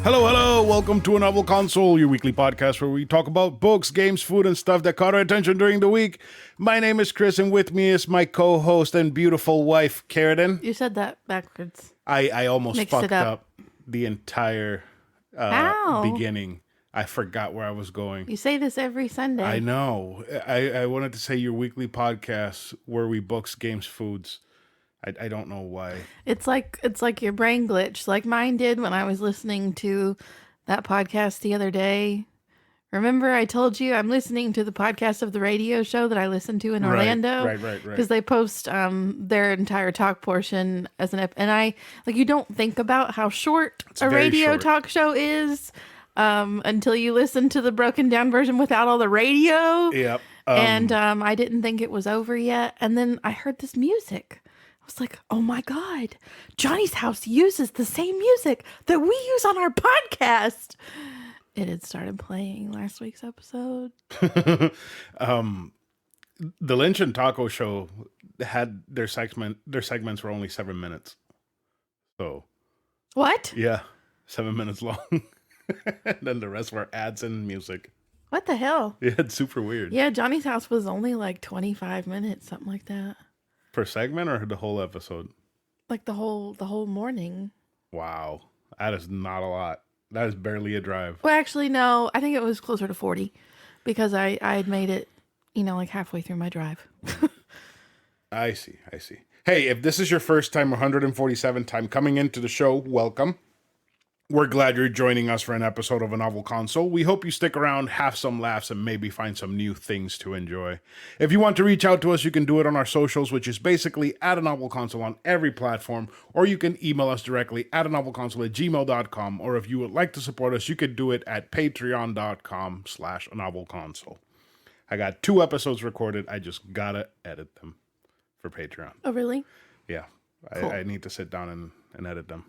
Hello, welcome to A Novel Console, your weekly podcast where we talk about books, games, food, and stuff that caught our attention during the week. My name is Chris, and with me is my co-host and beautiful wife, Karradyne. You said that backwards. I almost Mixed fucked it up. the entire How? beginning. I forgot where I was going. You say this every Sunday. I know. I wanted to say your weekly podcast where we books, games, foods. I don't know why. It's like your brain glitch, like mine did when I was listening to that podcast the other day. Remember, I told you I'm listening to the podcast of the radio show that I listened to in Orlando. Right. Because they post their entire talk portion as and I you don't think about how short a radio short. talk show is until you listen to the broken down version without all the radio. Yep. And I didn't think it was over yet. And then I heard this music. I was like, oh my God, Johnny's house uses the same music that we use on our podcast. It had started playing last week's episode. The Lynch and Taco show had their segments were only 7 minutes. So What? yeah, 7 minutes long. And then the rest were ads and music. What the hell? Yeah, it's super weird. Yeah, Johnny's house was only like 25 minutes, something like that. Per segment or the whole episode? Like the whole morning. Wow. That is not a lot. That is barely a drive. Well, actually, no. I think it was closer to 40 because I had made it, like halfway through my drive. I see. Hey, if this is your first time, 147th time coming into the show, welcome. We're glad you're joining us for an episode of A Novel Console. We hope you stick around, have some laughs, and maybe find some new things to enjoy. If you want to reach out to us, you can do it on our socials, which is basically at A Novel Console on every platform, or you can email us directly at anovelconsole@gmail.com, or if you would like to support us, you could do it at patreon.com/anovelconsole. I got 2 episodes recorded. I just gotta edit them for Patreon. Oh, really? Yeah, Cool. I need to sit down and edit them.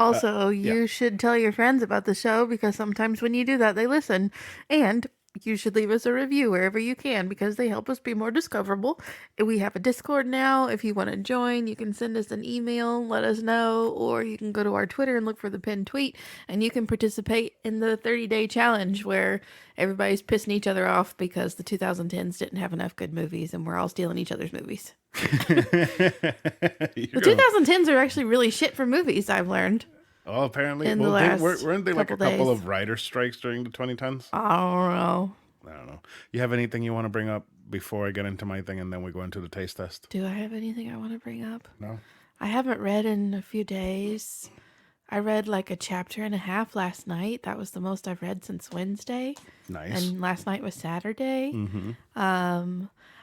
Also, you should tell your friends about the show because sometimes when you do that, they listen. And you should leave us a review wherever you can because they help us be more discoverable. We have a Discord now. If you want to join, you can send us an email, let us know, or you can go to our Twitter and look for the pinned tweet, and you can participate in the 30-day challenge where everybody's pissing each other off because the 2010s didn't have enough good movies and we're all stealing each other's movies. The 2010s are actually really shit for movies, I've learned. Oh, apparently. In the last weren't they like a couple days. of writer strikes during the 2010s? I don't know. I don't know. You have anything you want to bring up before I get into my thing and then we go into the taste test? Do I have anything I want to bring up? No? I haven't read in a few days. I read like a chapter and a half last night. That was the most I've read since Wednesday. Nice. And last night was Saturday. Mm-hmm.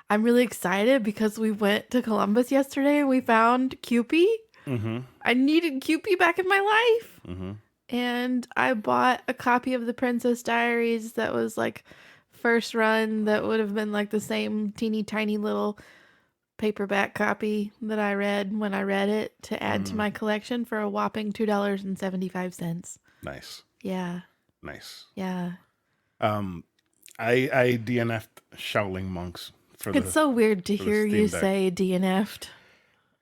I'm really excited because we went to Columbus yesterday and we found Cupid. Mm-hmm. I needed Cupid back in my life. Mm-hmm. And I bought a copy of the Princess Diaries that was like first run that would have been like the same teeny tiny little paperback copy that I read when I read it to add to my collection for a whopping $2.75. Nice. Yeah. Nice. Yeah. I DNF'd Shaolin Monks for It's so weird to the hear Steam you Deck. say DNF'd.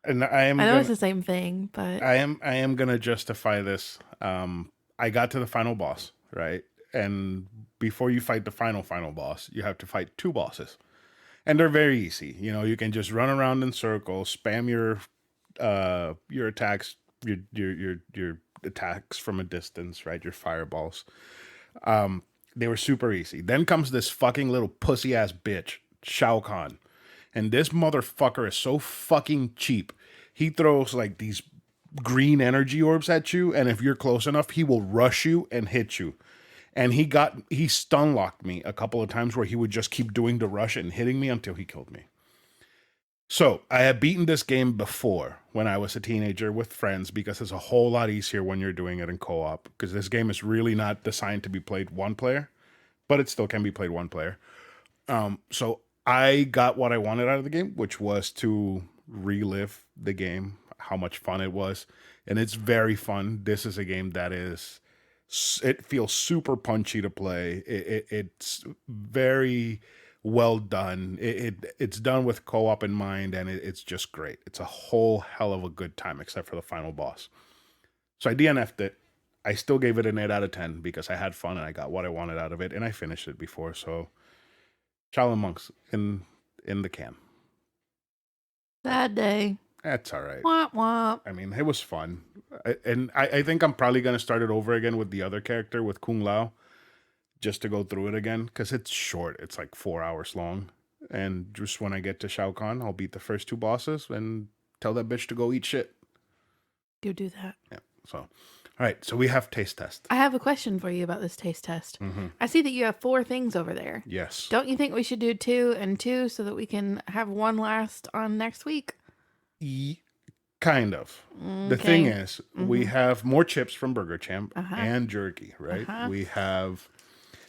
And I know it's the same thing, but I am gonna justify this. I got to the final boss, right? And before you fight the final boss, you have to fight 2 bosses. And they're very easy. You can just run around in circles, spam your attacks, your attacks from a distance, right? Your fireballs. They were super easy. Then comes this fucking little pussy ass bitch, Shao Kahn. And this motherfucker is so fucking cheap. He throws like these green energy orbs at you, and if you're close enough, he will rush you and hit you. And he stun locked me a couple of times where he would just keep doing the rush and hitting me until he killed me. So I had beaten this game before when I was a teenager with friends because it's a whole lot easier when you're doing it in co-op because this game is really not designed to be played one player, but it still can be played one player. So I got what I wanted out of the game, which was to relive the game, how much fun it was. And it's very fun. This is a game that it feels super punchy to play. It's very well done. It's done with co-op in mind, and it's just great. It's a whole hell of a good time, except for the final boss. So I DNF'd it. I still gave it an 8 out of 10 because I had fun and I got what I wanted out of it, and I finished it before. So, Shaolin Monks in the can. Bad day. That's all right. Womp womp. I mean, it was fun. I think I'm probably going to start it over again with the other character, with Kung Lao, just to go through it again, because it's short. It's like 4 hours long. And just when I get to Shao Kahn, I'll beat the first 2 bosses and tell that bitch to go eat shit. You do that. Yeah. So, all right. So we have taste test. I have a question for you about this taste test. I see that you have 4 things over there. Yes. Don't you think we should do 2 and 2 so that we can have one last on next week? Kind of. Okay. The thing is, we have more chips from Burgerchamp and jerky, right? We have...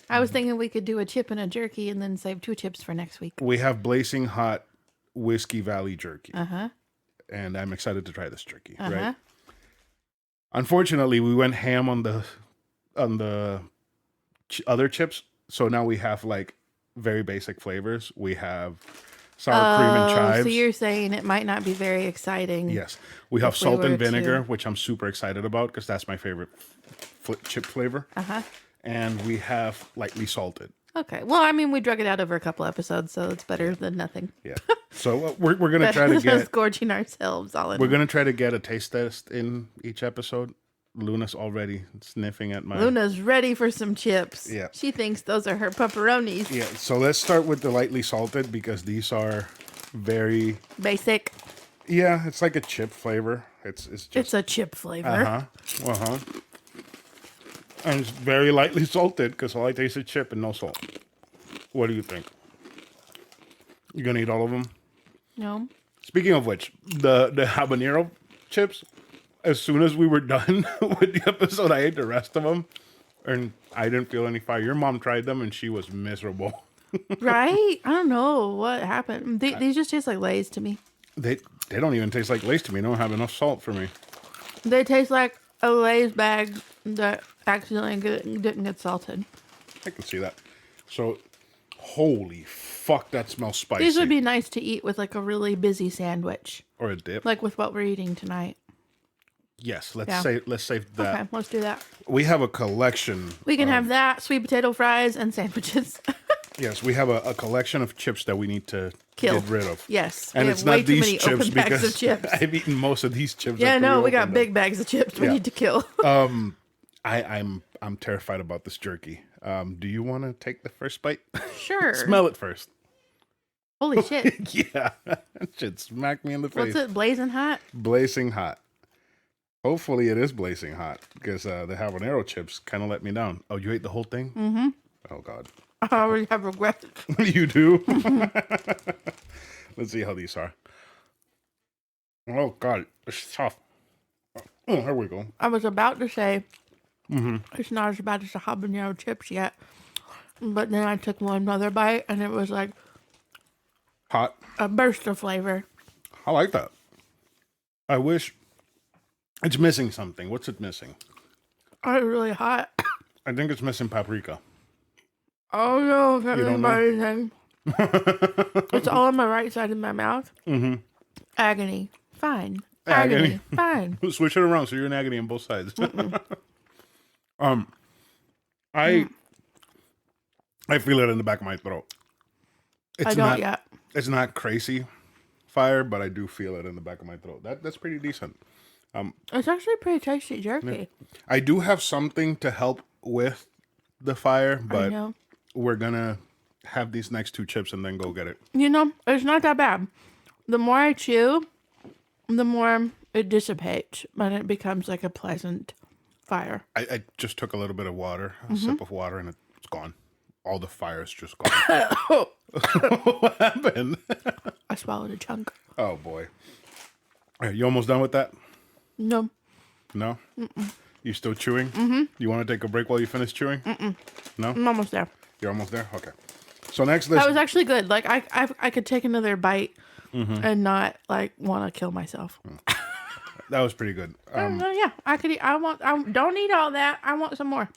I was thinking we could do a chip and a jerky and then save 2 chips for next week. We have Blazing Hot Whiskey Valley jerky. And I'm excited to try this jerky, right? Unfortunately, we went ham on the other chips, so now we have like very basic flavors. We have sour cream and chives. So you're saying it might not be very exciting. Yes. We have salt and vinegar, which I'm super excited about because that's my favorite chip flavor. And we have lightly salted. Okay. Well, I mean, we drug it out over a couple episodes, so it's better than nothing. Yeah. So we're gonna try to get gorging ourselves all in. We're gonna try to get a taste test in each episode. Luna's already sniffing at my... Luna's ready for some chips. Yeah. She thinks those are her pepperonis. Yeah. So let's start with the lightly salted because these are very basic. Yeah, it's like a chip flavor. It's just... It's a chip flavor. And it's very lightly salted because all I taste is chip and no salt. What do you think? You gonna eat all of them? No. Speaking of which, the habanero chips, as soon as we were done with the episode, I ate the rest of them, and I didn't feel any fire. Your mom tried them, and she was miserable. Right? I don't know what happened. These just taste like Lay's to me. They don't even taste like Lay's to me. They don't have enough salt for me. They taste like a Lay's bag that accidentally didn't get salted. I can see that. So, holy fuck, that smells spicy. These would be nice to eat with like a really busy sandwich. Or a dip. Like with what we're eating tonight. Yes, let's save that. Okay, let's do that. We have a collection. We can have that, sweet potato fries, and sandwiches. Yes, we have a collection of chips that we need to get rid of. Yes, and it's not these chips because I've eaten most of these chips. Yeah, no, we got big bags of chips we need to kill. I'm terrified about this jerky. Do you want to take the first bite? Sure. Smell it first. Holy shit. Yeah, that shit smacked me in the face. What's it, blazing hot? Blazing hot. Hopefully it is blazing hot because the habanero chips kind of let me down. Oh, you ate the whole thing? Mm-hmm. Oh, God. I already have regrets. You do? Let's see how these are. Oh, God. It's tough. Oh, here we go. I was about to say it's not as bad as the habanero chips yet. But then I took one other bite and it was like hot. A burst of flavor. I like that. I wish it's missing something. What's it missing? Oh, it's really hot. I think it's missing paprika. Oh no, if anything. It's all on my right side of my mouth. Agony. Fine. Agony. Fine. Switch it around so you're in agony on both sides. I feel it in the back of my throat. I don't yet. It's not crazy fire, but I do feel it in the back of my throat. That's pretty decent. It's actually pretty tasty jerky. Yeah. I do have something to help with the fire, but we're gonna have these next 2 chips and then go get it. You know, it's not that bad. The more I chew, the more it dissipates, but it becomes like a pleasant fire. I just took a little bit of water, a sip of water, and it's gone. All the fire's just gone. What happened? I swallowed a chunk. Oh, boy. Are you almost done with that? No. No? You still chewing? You want to take a break while you finish chewing? No? I'm almost there. You're almost there? Okay. So next, that was actually good. Like I could take another bite and not like want to kill myself. That was pretty good. Yeah, I could eat. I don't eat all that. I want some more.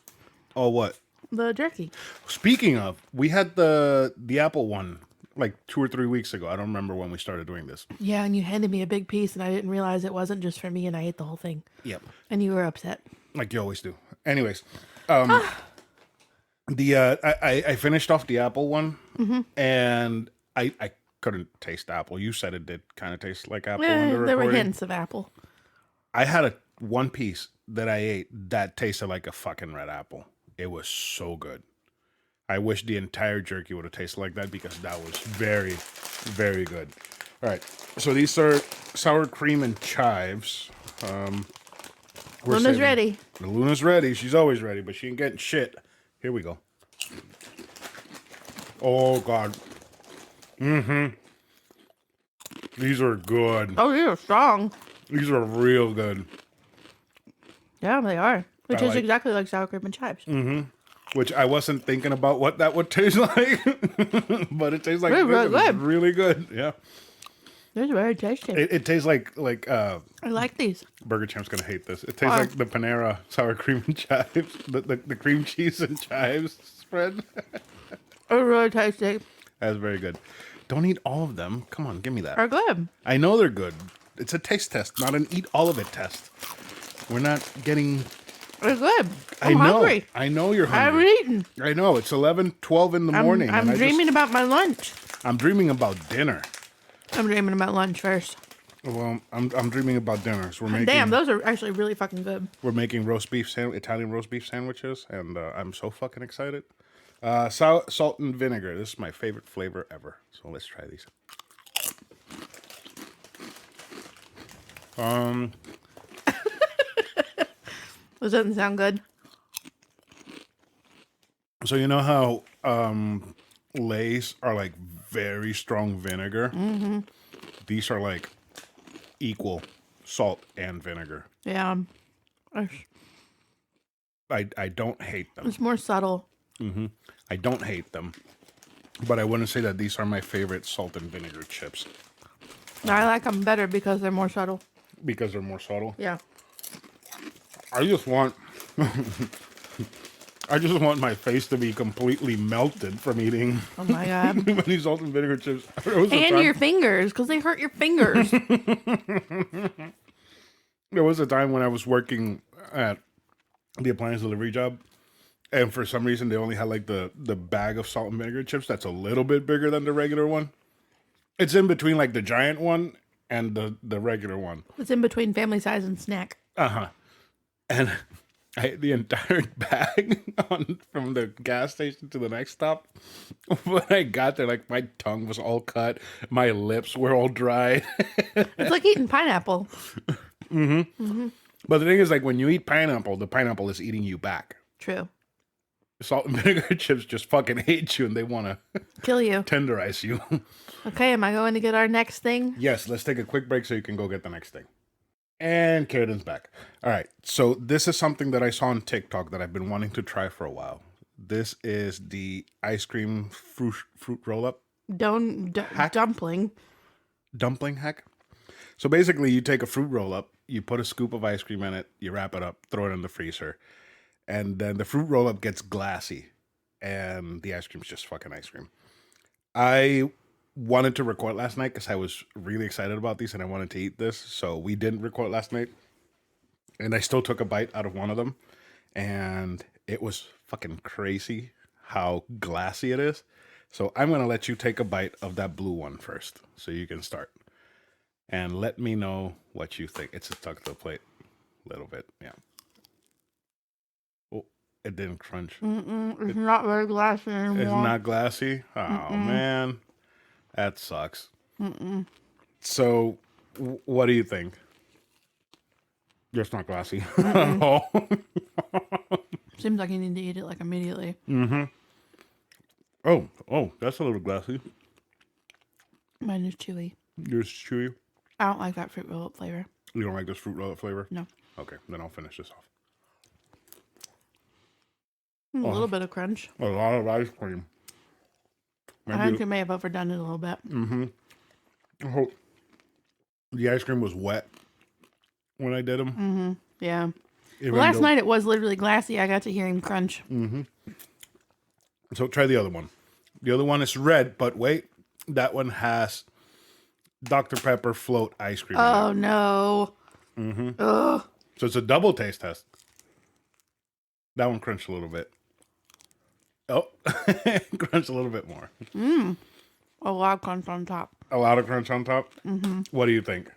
Oh, what? The jerky. Speaking of, we had the apple one like 2 or 3 weeks ago. I don't remember when we started doing this. Yeah, and you handed me a big piece, and I didn't realize it wasn't just for me, and I ate the whole thing. Yep. And you were upset. Like you always do. Anyways, I finished off the apple one, and I couldn't taste apple. You said it did kind of taste like apple in the There were recording. hints of apple. I had one piece that I ate that tasted like a fucking red apple. It was so good. I wish the entire jerky would have tasted like that because that was very, very good. All right, so these are sour cream and chives. Luna's ready. Luna's ready. She's always ready, but she ain't getting shit. Here we go. Oh, God. These are good. Oh, you're strong. These are real good. Yeah, they are. It tastes like- exactly like sour cream and chives. Which I wasn't thinking about what that would taste like. But it tastes like Really, this. really It's good. really good. Yeah. They're very tasty. It tastes like I like these. Burgerchamp's gonna hate this. It tastes like the Panera sour cream and chives, the cream cheese and chives spread. They're really tasty. That's very good. Don't eat all of them. Come on, give me that. They're good. I know they're good. It's a taste test, not an eat all of it test. We're not getting. They're good. I I'm know. hungry. I know you're I haven't hungry. eaten. I know. It's 11, 12 in the morning. I'm and dreaming about my lunch. I'm dreaming about dinner. I'm dreaming about lunch first. Well, I'm dreaming about dinner. So we're making. Damn, those are actually really fucking good. We're making Italian roast beef sandwiches, and I'm so fucking excited. Salt and vinegar. This is my favorite flavor ever. So let's try these. This doesn't sound good. So you know how Lay's are like very strong vinegar? Mm-hmm. These are like equal salt and vinegar. Yeah. I don't hate them. It's more subtle. I don't hate them. But I wouldn't say that these are my favorite salt and vinegar chips. I like them better because they're more subtle. Because they're more subtle. Yeah. I just want my face to be completely melted from eating Oh my god. many salt and vinegar chips. There was a And time- your fingers, because they hurt your fingers. There was a time when I was working at the appliance delivery job, and for some reason they only had like the bag of salt and vinegar chips that's a little bit bigger than the regular one. It's in between like the giant one and the regular one. It's in between family size and snack. And I ate the entire bag from the gas station to the next stop. When I got there, like my tongue was all cut, my lips were all dry. It's like eating pineapple. But the thing is, like when you eat pineapple, the pineapple is eating you back. True. Salt and vinegar chips just fucking hate you and they want to Kill you. tenderize you. Okay, am I going to get our next thing? Yes, let's take a quick break so you can go get the next thing. And Karradyne's back. All right, so this is something that I saw on TikTok that I've been wanting to try for a while. This is the ice cream fruit roll-up Dumpling. dumpling hack. So basically, you take a fruit roll-up, you put a scoop of ice cream in it, you wrap it up, throw it in the freezer, and then the fruit roll-up gets glassy, and the ice cream's just fucking ice cream. I wanted to record last night because I was really excited about these and I wanted to eat this. So we didn't record last night. And I still took a bite out of one of them. And it was fucking crazy how glassy it is. So I'm going to let you take a bite of that blue one first so you can start. And let me know what you think. It's stuck to the plate a little bit. Yeah. Oh, it didn't crunch. It's not very glassy anymore. It's not glassy? Oh, man. That sucks. So, what do you think? It's not glassy at all. Seems like you need to eat it like immediately. Oh, that's a little glassy. Mine is chewy. Yours is chewy. I don't like that fruit roll-up flavor. You don't like this fruit roll-up flavor? No. Okay, then I'll finish this off. A little bit of crunch. A lot of ice cream. I think you may have overdone it a little bit. Oh, the ice cream was wet when I did them. Yeah. Last night it was literally glassy. I got to hear him crunch. So try the other one. The other one is red, but wait, that one has Dr. Pepper float ice cream. Oh, no. Ugh. So it's a double taste test. That one crunched a little bit. Oh, crunch a little bit more. A lot of crunch on top. A lot of crunch on top. What do you think?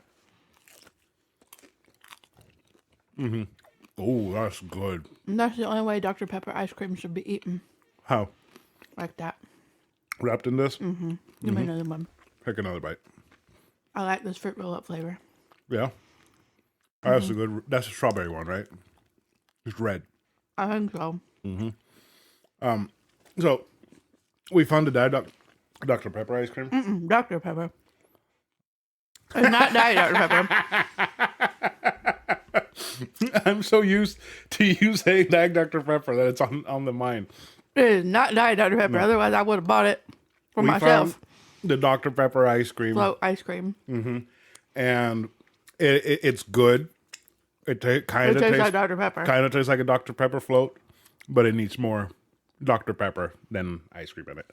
Oh, that's good. And that's the only way Dr. Pepper ice cream should be eaten. How? Like that. Wrapped in this? Give me another one. Take another bite. I like this fruit roll-up flavor. Yeah. Oh, that's a good. That's a strawberry one, right? It's red. I think so. So we found the Dr. Pepper ice cream. Dr. Pepper. It's not Diet Dr. Pepper. I'm so used to you saying Dr. Pepper that it's on the mind. It is not Diet Dr. Pepper. Otherwise, I would have bought it for myself. Found the Dr. Pepper ice cream. Float ice cream. And it's good. It kind of tastes tastes like Dr. Pepper. Kind of tastes like a Dr. Pepper float, but it needs more Dr. Pepper than ice cream in it.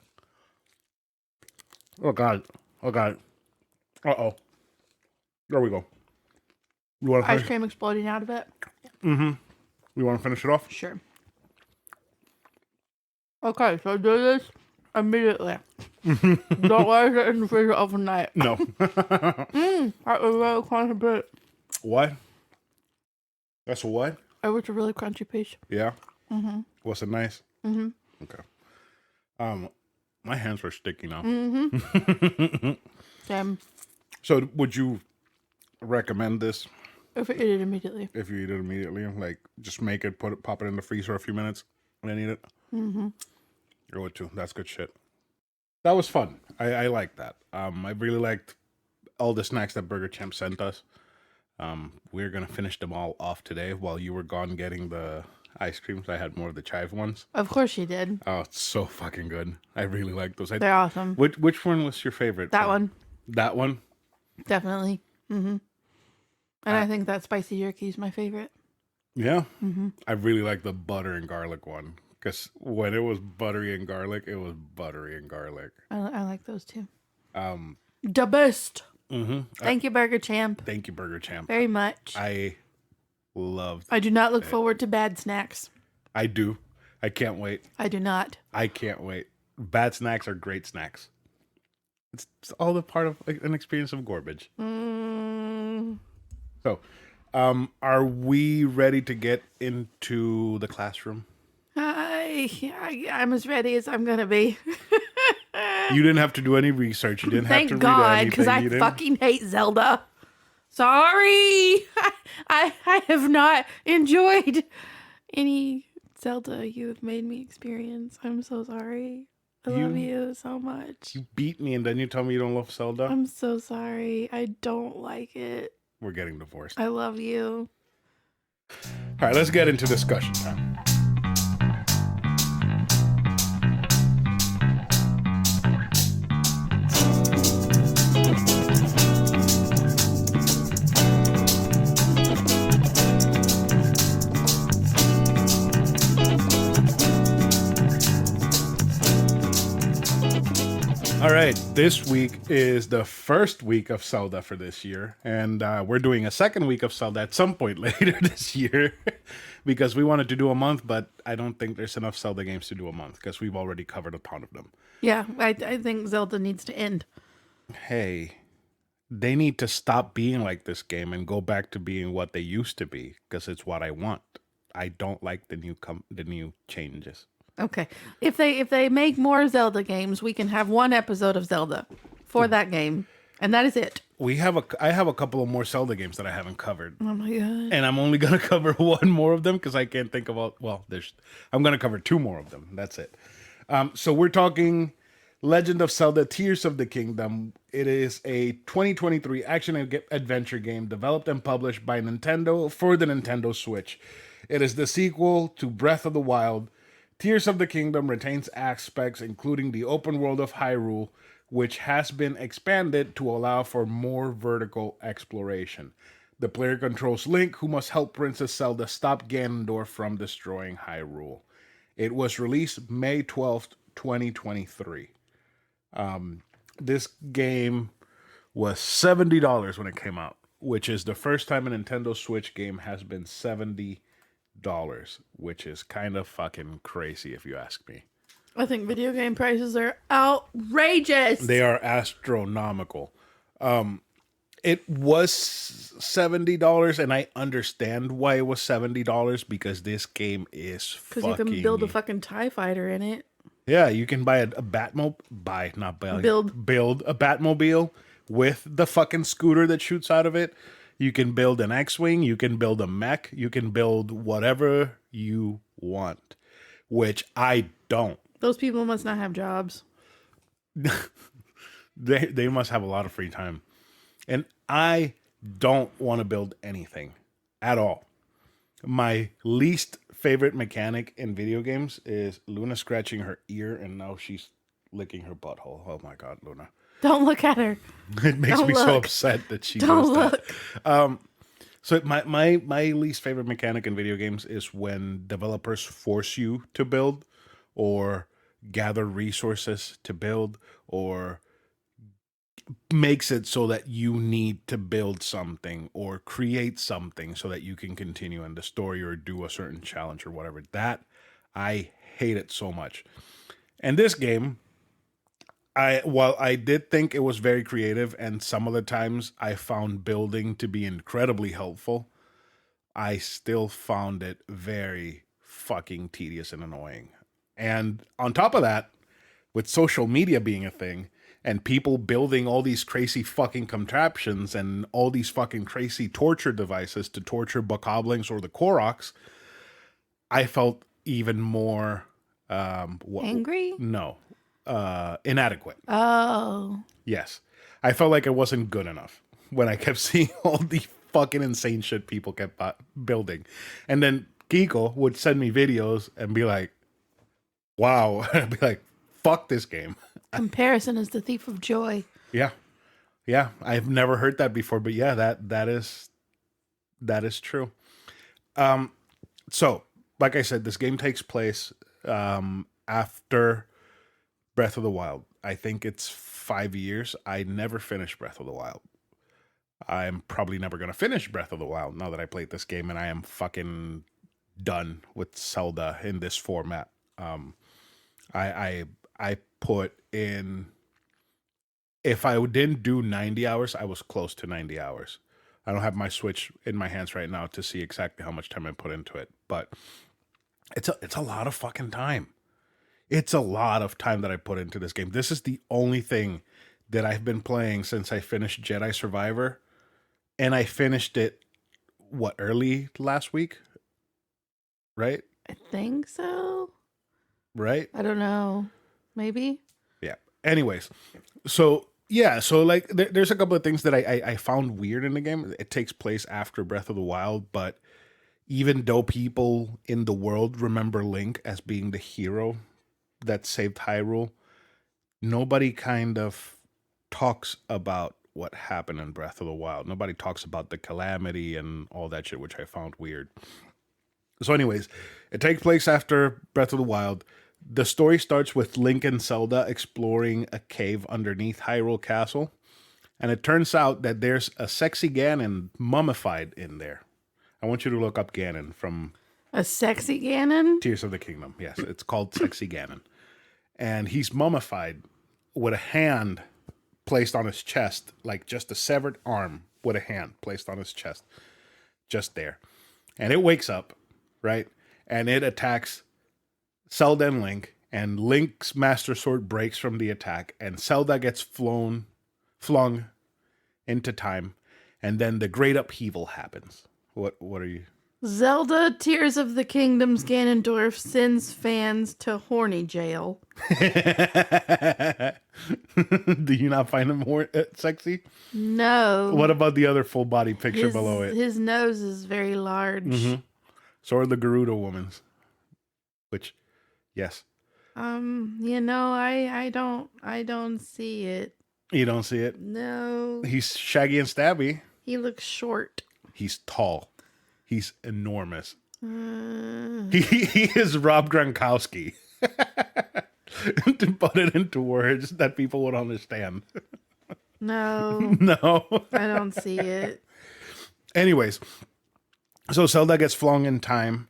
Oh God! Oh God! Uh-oh! There we go. You want to Ice cream exploding out of it? You want to finish it off? Sure. Okay, so do this immediately. Don't let it sit in the freezer overnight. No. That was really crunchy bit. What? That's a what? It was a really crunchy piece. Yeah. Was it nice? Okay. My hands are sticky now. Same. So, would you recommend this If I eat it immediately. if you eat it immediately? Like, just make it, pop it in the freezer a few minutes, and then eat it. I would too. That's good shit. That was fun. I like that. I really liked all the snacks that Burgerchamp sent us. We're gonna finish them all off today while you were gone getting the ice creams. I had more of the chive ones. Of course you did. Oh, it's so fucking good. I really like those. They're awesome. Which one was your favorite? That one. That one? Definitely. And I think that spicy jerky is my favorite. Yeah. I really like the butter and garlic one. Because when it was buttery and garlic, it was buttery and garlic. I like those too. The best. Thank you, Burgerchamp. Thank you, Burgerchamp. Very much. I do not look forward to bad snacks. I do. I can't wait. I do not. I can't wait. Bad snacks are great snacks. It's all the part of an experience of garbage. So, are we ready to get into the classroom? I'm as ready as I'm going to be. You didn't have to do any research. You didn't have Thank to read God, anything. because I fucking hate Zelda. Sorry. I have not enjoyed any Zelda you have made me experience. I'm so sorry. I love you so much. You beat me and then you tell me you don't love Zelda? I'm so sorry. I don't like it. We're getting divorced. I love you. All right, let's get into discussion time. All right, this week is the first week of Zelda for this year, and we're doing a second week of Zelda at some point later this year because we wanted to do a month, but I don't think there's enough Zelda games to do a month because we've already covered a ton of them. Yeah, I think Zelda needs to end. Hey, they need to stop being like this game and go back to being what they used to be because it's what I want. I don't like the new changes. Okay. If they make more Zelda games, we can have one episode of Zelda for that game. And that is it. I have a couple of more Zelda games that I haven't covered. Oh my God. And I'm only going to cover one more of them because I can't think about, I'm going to cover two more of them. That's it. So we're talking Legend of Zelda Tears of the Kingdom. It is a 2023 action-adventure game developed and published by Nintendo for the Nintendo Switch. It is the sequel to Breath of the Wild. Tears of the Kingdom retains aspects including the open world of Hyrule, which has been expanded to allow for more vertical exploration. The player controls Link, who must help Princess Zelda stop Ganondorf from destroying Hyrule. It was released May 12th, 2023. This game was $70 when it came out, which is the first time a Nintendo Switch game has been $70. which is kind of fucking crazy if you ask me. I think video game prices are outrageous. They are astronomical. It was $70, and I understand why it was $70 because this game is Because fucking. you can build a fucking TIE fighter in it. Yeah, you can buy a Batmobile. Build a Batmobile with the fucking scooter that shoots out of it. You can build an X-wing. You can build a mech. You can build whatever you want, which I don't. Those people must not have jobs. They must have a lot of free time. And I don't want to build anything at all. My least favorite mechanic in video games is Luna scratching her ear and now she's licking her butthole. Oh my God, Luna. Don't look at her. It makes Don't me look. so upset that she Don't does look. that. So my least favorite mechanic in video games is when developers force you to build or gather resources to build or makes it so that you need to build something or create something so that you can continue in the story or do a certain challenge or whatever. That I hate it so much. And this game, while I did think it was very creative and some of the times I found building to be incredibly helpful, I still found it very fucking tedious and annoying. And on top of that, with social media being a thing and people building all these crazy fucking contraptions and all these fucking crazy torture devices to torture bokoblins or the Koroks, I felt even more Angry? No. Inadequate. Oh. Yes. I felt like it wasn't good enough when I kept seeing all the fucking insane shit people kept building. And then Kiko would send me videos and be like, wow. I'd be like, fuck this game. Comparison is the thief of joy. Yeah. Yeah. I've never heard that before, but yeah, that is true. So, like I said, this game takes place after Breath of the Wild. I think it's 5 years. I never finished Breath of the Wild. I'm probably never going to finish Breath of the Wild now that I played this game and I am fucking done with Zelda in this format. I put in, if I didn't do 90 hours, I was close to 90 hours. I don't have my Switch in my hands right now to see exactly how much time I put into it, but it's a lot of fucking time. It's a lot of time that I put into this game. This is the only thing that I've been playing since I finished Jedi Survivor. And I finished it, early last week? Right? I think so. Right? I don't know. Maybe? Yeah. Anyways, so yeah, so like there's a couple of things that I found weird in the game. It takes place after Breath of the Wild, but even though people in the world remember Link as being the hero that saved Hyrule, nobody kind of talks about what happened in Breath of the Wild. Nobody talks about the calamity and all that shit, which I found weird. So anyways, it takes place after Breath of the Wild. The story starts with Link and Zelda exploring a cave underneath Hyrule Castle. And it turns out that there's a sexy Ganon mummified in there. I want you to look up Ganon from A sexy Ganon? Tears of the Kingdom. Yes, it's called Sexy Ganon. And he's mummified with a hand placed on his chest, like just a severed arm with a hand placed on his chest, just there. And it wakes up, right? And it attacks Zelda and Link, and Link's Master Sword breaks from the attack, and Zelda gets flung into time, and then the great upheaval happens. What are you? Zelda Tears of the Kingdom's Ganondorf sends fans to horny jail. Do you not find him more sexy? No. What about the other full body picture below it? His nose is very large. Mm-hmm. So are the Gerudo woman's. Which, yes. I don't see it. You don't see it? No. He's shaggy and stabby. He looks short. He's tall. He's enormous. He is Rob Gronkowski. To put it into words that people would understand. No. No. I don't see it. Anyways, so Zelda gets flung in time,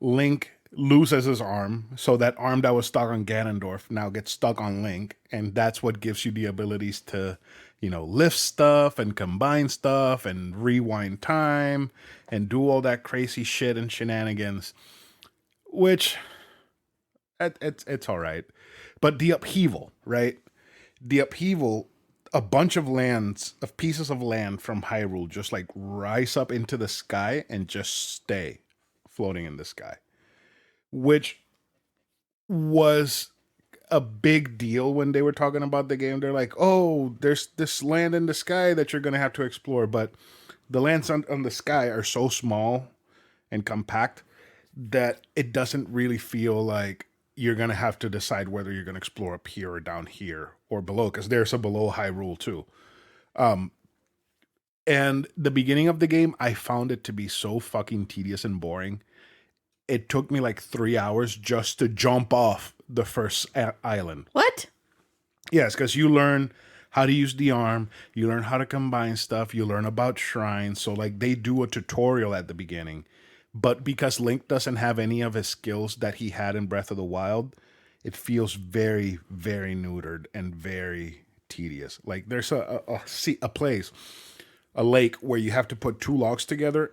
Link loses his arm, so that arm that was stuck on Ganondorf now gets stuck on Link, and that's what gives you the abilities to, lift stuff and combine stuff and rewind time and do all that crazy shit and shenanigans, which it's all right. But the upheaval, right? The upheaval, a bunch of pieces of land from Hyrule just like rise up into the sky and just stay floating in the sky, which was a big deal when they were talking about the game. They're like, oh, there's this land in the sky that you're going to have to explore. But the lands on the sky are so small and compact that it doesn't really feel like you're going to have to decide whether you're going to explore up here or down here or below, because there's a below Hyrule too. And the beginning of the game, I found it to be so fucking tedious and boring. It took me like 3 hours just to jump off the first island. What? Yes, because you learn how to use the arm, you learn how to combine stuff, you learn about shrines. So, like, they do a tutorial at the beginning. But because Link doesn't have any of his skills that he had in Breath of the Wild, it feels very, very neutered and very tedious. Like, there's a place, a lake, where you have to put two logs together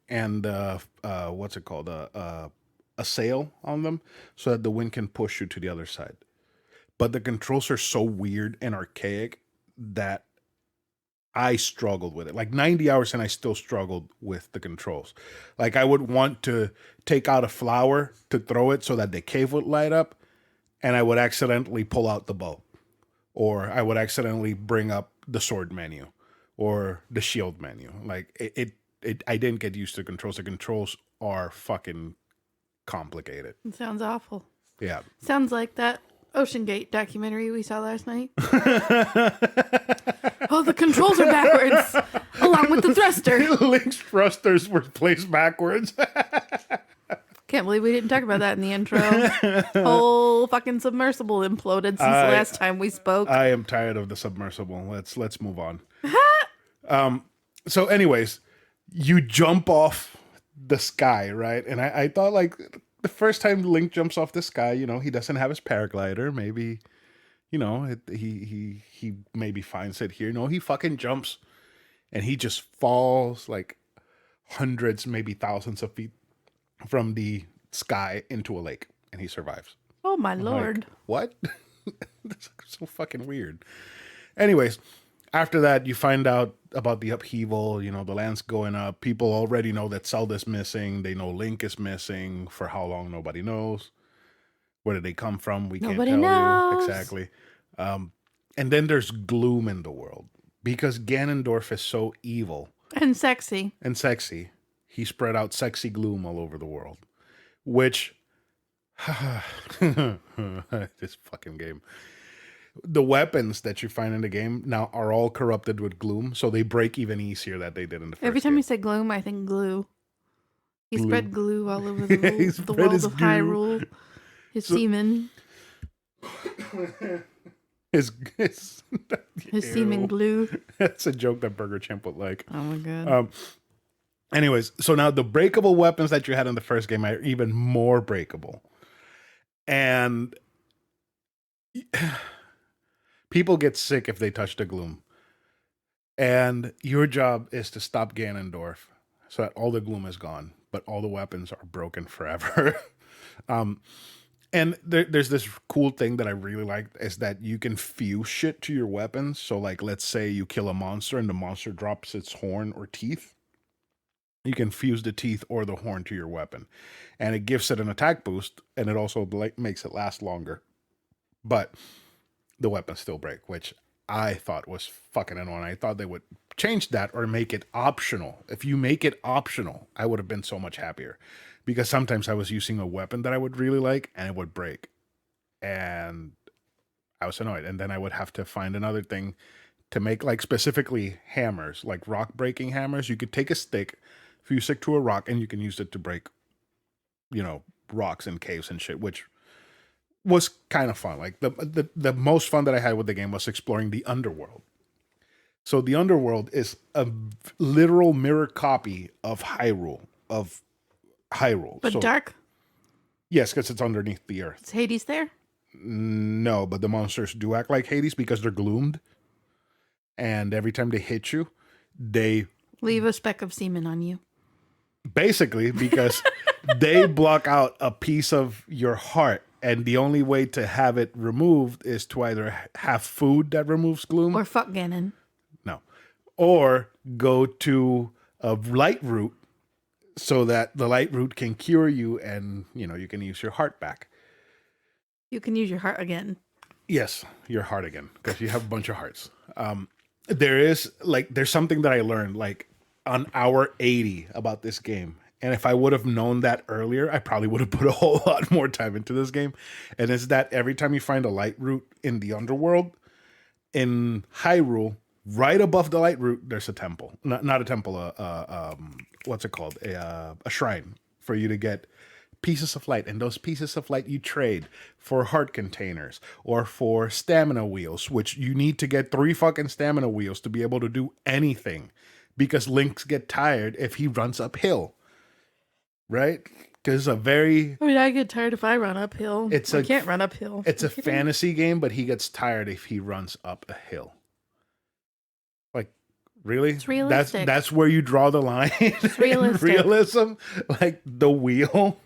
and what's it called, a sail on them, so that the wind can push you to the other side. But the controls are so weird and archaic that I struggled with it. Like 90 hours and I still struggled with the controls. Like, I would want to take out a flower to throw it so that the cave would light up, and I would accidentally pull out the bow, or I would accidentally bring up the sword menu or the shield menu. Like, I didn't get used to the controls. The controls are fucking complicated. It sounds awful. Yeah. Sounds like that Ocean Gate documentary we saw last night. Oh, the controls are backwards, along with the thruster. Link's thrusters were placed backwards. Can't believe we didn't talk about that in the intro. Whole fucking submersible imploded since the last time we spoke. I am tired of the submersible. Let's move on. So anyways, you jump off the sky, right? And I thought, like, the first time Link jumps off the sky, he doesn't have his paraglider. Maybe, he maybe finds it here. No, he fucking jumps and he just falls like hundreds, maybe thousands of feet from the sky into a lake, and he survives. Oh my lord. Like, what? That's so fucking weird. Anyways, after that, you find out about the upheaval, the land's going up. People already know that Zelda's missing. They know Link is missing. For how long, nobody knows. Where did they come from? We Nobody can't tell knows. you. Exactly. And then there's gloom in the world. Because Ganondorf is so evil. And sexy. And sexy. He spread out sexy gloom all over the world. Which... this fucking game. The weapons that you find in the game now are all corrupted with gloom, so they break even easier than they did in the first Every time game. you say gloom, I think glue. He Glue. spread glue all over the, He the spread world his of glue. Hyrule. His semen. His His Ew. semen glue. That's a joke that Burgerchamp would like. Oh my god. Anyways, so now the breakable weapons that you had in the first game are even more breakable. And people get sick if they touch the gloom. And your job is to stop Ganondorf so that all the gloom is gone, but all the weapons are broken forever. And there's this cool thing that I really like, is that you can fuse shit to your weapons. So, like, let's say you kill a monster and the monster drops its horn or teeth. You can fuse the teeth or the horn to your weapon. And it gives it an attack boost, and it also makes it last longer. But the weapons still break, which I thought was fucking annoying. I thought they would change that or make it optional. If you make it optional, I would have been so much happier. Because sometimes I was using a weapon that I would really like, and it would break. And I was annoyed. And then I would have to find another thing to make, like, specifically hammers, like rock breaking hammers. You could take a stick, fuse it to a rock, and you can use it to break, rocks and caves and shit, which was kind of fun. Like, the most fun that I had with the game was exploring the underworld. So the underworld is a literal mirror copy of Hyrule. But so dark? Yes, because it's underneath the earth. Is Hades there? No, but the monsters do act like Hades because they're gloomed, and every time they hit you, they Leave a speck of semen on you. basically because they block out a piece of your heart, and the only way to have it removed is to either have food that removes gloom, Or fuck Ganon. no, or go to a light root so that the light root can cure you, and you can use your heart back. You can use your heart again. Yes, your heart again, because you have a bunch of hearts. There's something that I learned like on hour 80 about this game. And if I would have known that earlier, I probably would have put a whole lot more time into this game. And it's that every time you find a light root in the underworld, in Hyrule, right above the light root, there's a temple. Not a temple, what's it called? A shrine for you to get pieces of light, and those pieces of light you trade for heart containers or for stamina wheels, which you need to get 3 fucking stamina wheels to be able to do anything, because Link's get tired if he runs uphill, right? Because I mean, I get tired if I run uphill. I can't run uphill. It's a fantasy game, but he gets tired if he runs up a hill. Like, really? It's realistic. That's where you draw the line. It's realistic. Realism, like the wheel.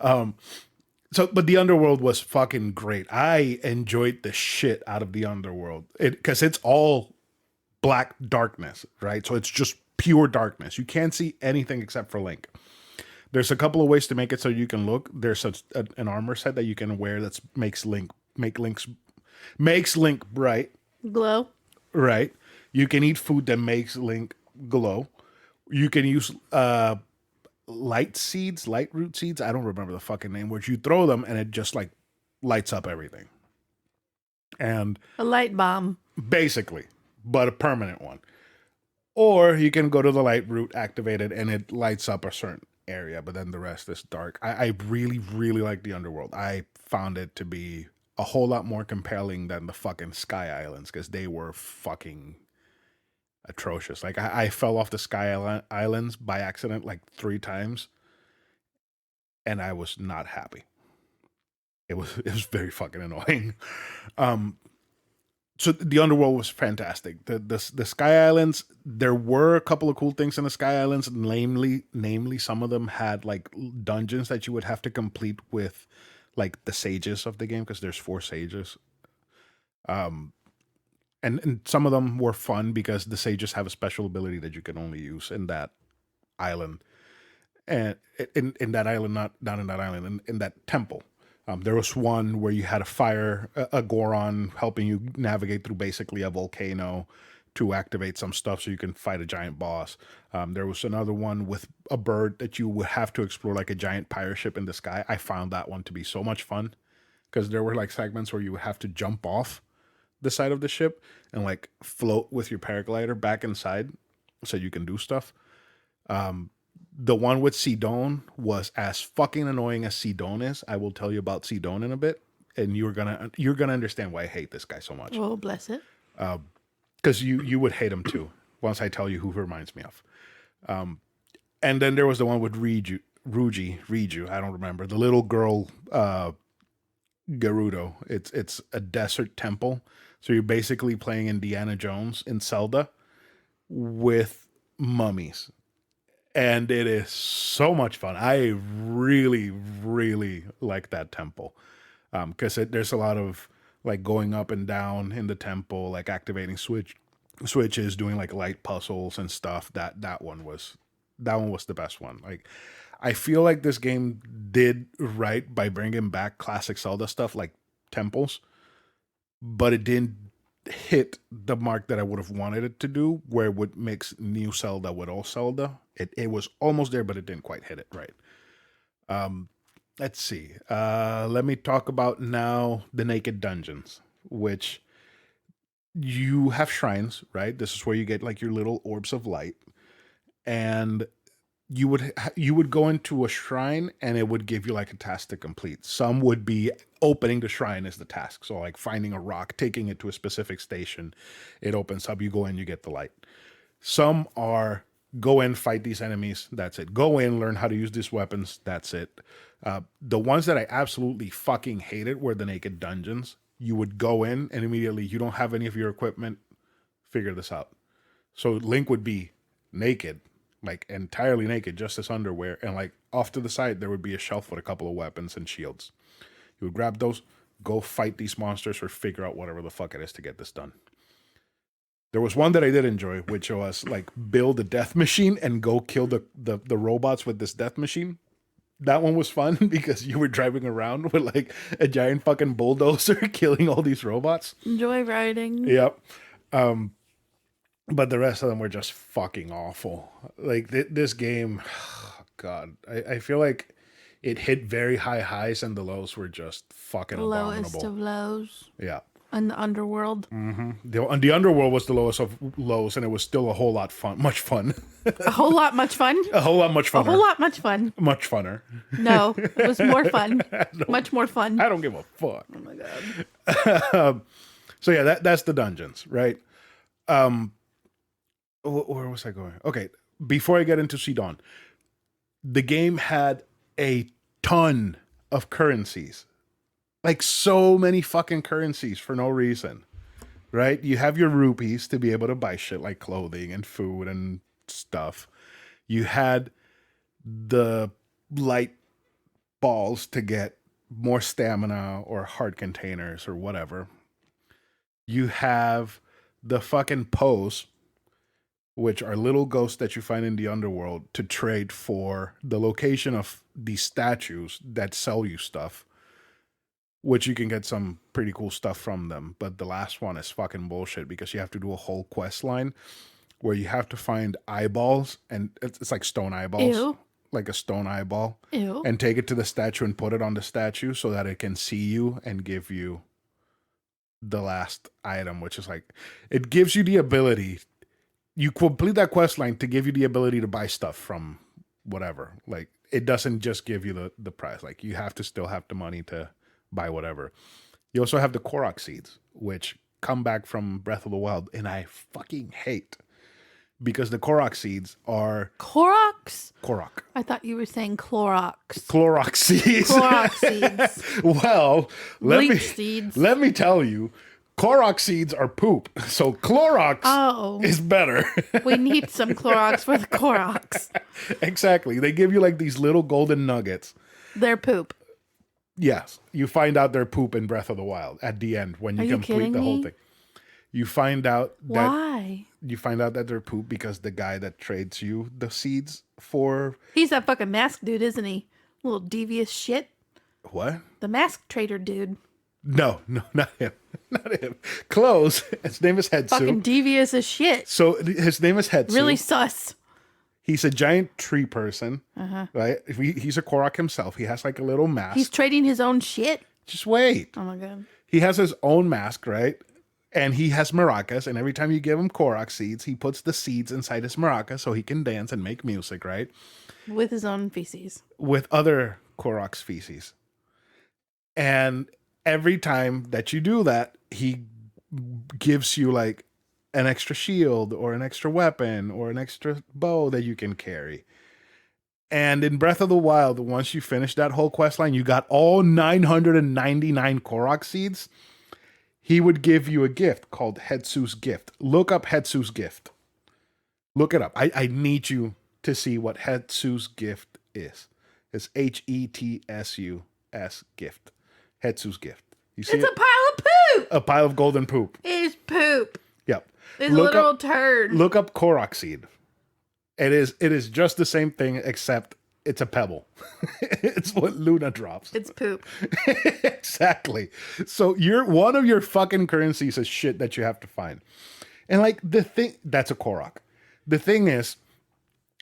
But the underworld was fucking great. I enjoyed the shit out of the underworld because it's all black darkness, right? So it's just pure darkness. You can't see anything except for Link. There's a couple of ways to make it so you can look. There's an armor set that you can wear that makes Link bright. Glow. Right. You can eat food that makes Link glow. You can use light root seeds. I don't remember the fucking name, which you throw them and it just like lights up everything. And a light bomb. Basically, but a permanent one. Or you can go to the light root, activate it, and it lights up a certain area, but then the rest is dark. I really, really like the underworld. I found it to be a whole lot more compelling than the fucking Sky Islands, because they were fucking atrocious. Like I fell off the Sky Islands by accident like 3 times, and I was not happy. It was very fucking annoying. So the underworld was fantastic. The Sky Islands, there were a couple of cool things in the Sky Islands. Namely, some of them had like dungeons that you would have to complete with like the sages of the game, because there's 4 sages. And some of them were fun because the sages have a special ability that you can only use in that island, and in that island, not in that island, in that temple. There was one where you had a Goron helping you navigate through basically a volcano to activate some stuff so you can fight a giant boss. There was another one with a bird that you would have to explore, like a giant pirate ship in the sky. I found that one to be so much fun because there were like segments where you would have to jump off the side of the ship and like float with your paraglider back inside so you can do stuff. The one with Sidon was as fucking annoying as Sidon is. I will tell you about Sidon in a bit, and you're gonna understand why I hate this guy so much. Oh, bless it. Because you would hate him too once I tell you who he reminds me of. And then there was the one with Riju. I don't remember, the little girl. Gerudo. It's a desert temple. So you're basically playing Indiana Jones in Zelda with mummies. And it is so much fun. I really, really like that temple. Because there's a lot of like going up and down in the temple, like activating switches, doing like light puzzles and stuff. That one was the best one. Like, I feel like this game did right by bringing back classic Zelda stuff like temples, but it didn't hit the mark that I would have wanted it to do, where it would mix new Zelda with old Zelda. It was almost there, but it didn't quite hit it right. Let's see. Let me talk about now the Naked Dungeons, which you have shrines, right? This is where you get like your little orbs of light, and you would go into a shrine and it would give you like a task to complete. Some would be opening the shrine as the task. So like finding a rock, taking it to a specific station, it opens up, you go in, you get the light. Some are go in, fight these enemies, that's it. Go in, learn how to use these weapons, that's it. The ones that I absolutely fucking hated were the naked dungeons. You would go in and immediately you don't have any of your equipment. Figure this out. So Link would be naked, like entirely naked, just his underwear, and like off to the side there would be a shelf with a couple of weapons and shields. You would grab those, go fight these monsters, or figure out whatever the fuck it is to get this done. There was one that I did enjoy, which was like build a death machine and go kill the robots with this death machine. That one was fun because you were driving around with like a giant fucking bulldozer killing all these robots. Enjoy riding. Yep. But the rest of them were just fucking awful. Like this game, God, I feel like it hit very high highs and the lows were just fucking Lowest abominable. of lows. Yeah. In the underworld. The underworld was the lowest of lows, and it was still a whole lot much fun. A whole lot much fun? A whole lot much funner. A whole lot much fun. Much funner. No, it was more fun. Much more fun. I don't give a fuck. Oh my God. So yeah, that's the dungeons, right? Where was I going? Okay, before I get into Sidon, the game had a ton of currencies. Like so many fucking currencies for no reason, right? You have your rupees to be able to buy shit like clothing and food and stuff. You had the light balls to get more stamina or heart containers or whatever. You have the fucking pose, which are little ghosts that you find in the underworld to trade for the location of these statues that sell you stuff, which you can get some pretty cool stuff from them. But the last one is fucking bullshit because you have to do a whole quest line where you have to find eyeballs, and it's like stone eyeballs. Ew. Like a stone eyeball. Ew. And take it to the statue and put it on the statue so that it can see you and give you the last item, which is like, it gives you the ability, you complete that quest line to give you the ability to buy stuff from whatever. Like, it doesn't just give you the prize. Like, you have to still have the money to buy whatever. You also have the Korok seeds, which come back from Breath of the Wild, and I fucking hate because the Korok seeds are Koroks? Korok. I thought you were saying Clorox. Clorox seeds. Clorox seeds. Well, Seeds. let me tell you, Korok seeds are poop. So Clorox is better. We need some Clorox for the Koroks. Exactly. They give you like these little golden nuggets. They're poop. Yes. You find out they're poop in Breath of the Wild at the end when you complete the whole thing. You find out that why? You find out that they're poop because the guy that trades you the seeds for, he's that fucking mask dude, isn't he? Little devious shit. What? The mask trader dude. No, not him. Not him. Close. His name is Hetsu. Fucking devious as shit. So his name is Hetsu. Really sus. He's a giant tree person, right? He's a Korok himself. He has like a little mask. He's trading his own shit. Just wait. Oh my God. He has his own mask, right? And he has maracas, and every time you give him Korok seeds, he puts the seeds inside his maraca so he can dance and make music, right? With his own feces. With other Korok's feces. And every time that you do that, he gives you like an extra shield or an extra weapon or an extra bow that you can carry. And in Breath of the Wild, once you finish that whole quest line, you got all 999 Korok seeds. He would give you a gift called Hetsu's Gift. Look up Hetsu's Gift. Look it up. I need you to see what Hetsu's Gift is. It's Hetsus Gift. Hetsu's Gift. You see it's it? A pile of poop. A pile of golden poop. It is poop. Yep. It's a literal turd. Look up Korok seed. It is just the same thing except it's a pebble. It's what Luna drops. It's poop. Exactly. So one of your fucking currencies is shit that you have to find. And like that's a Korok. The thing is,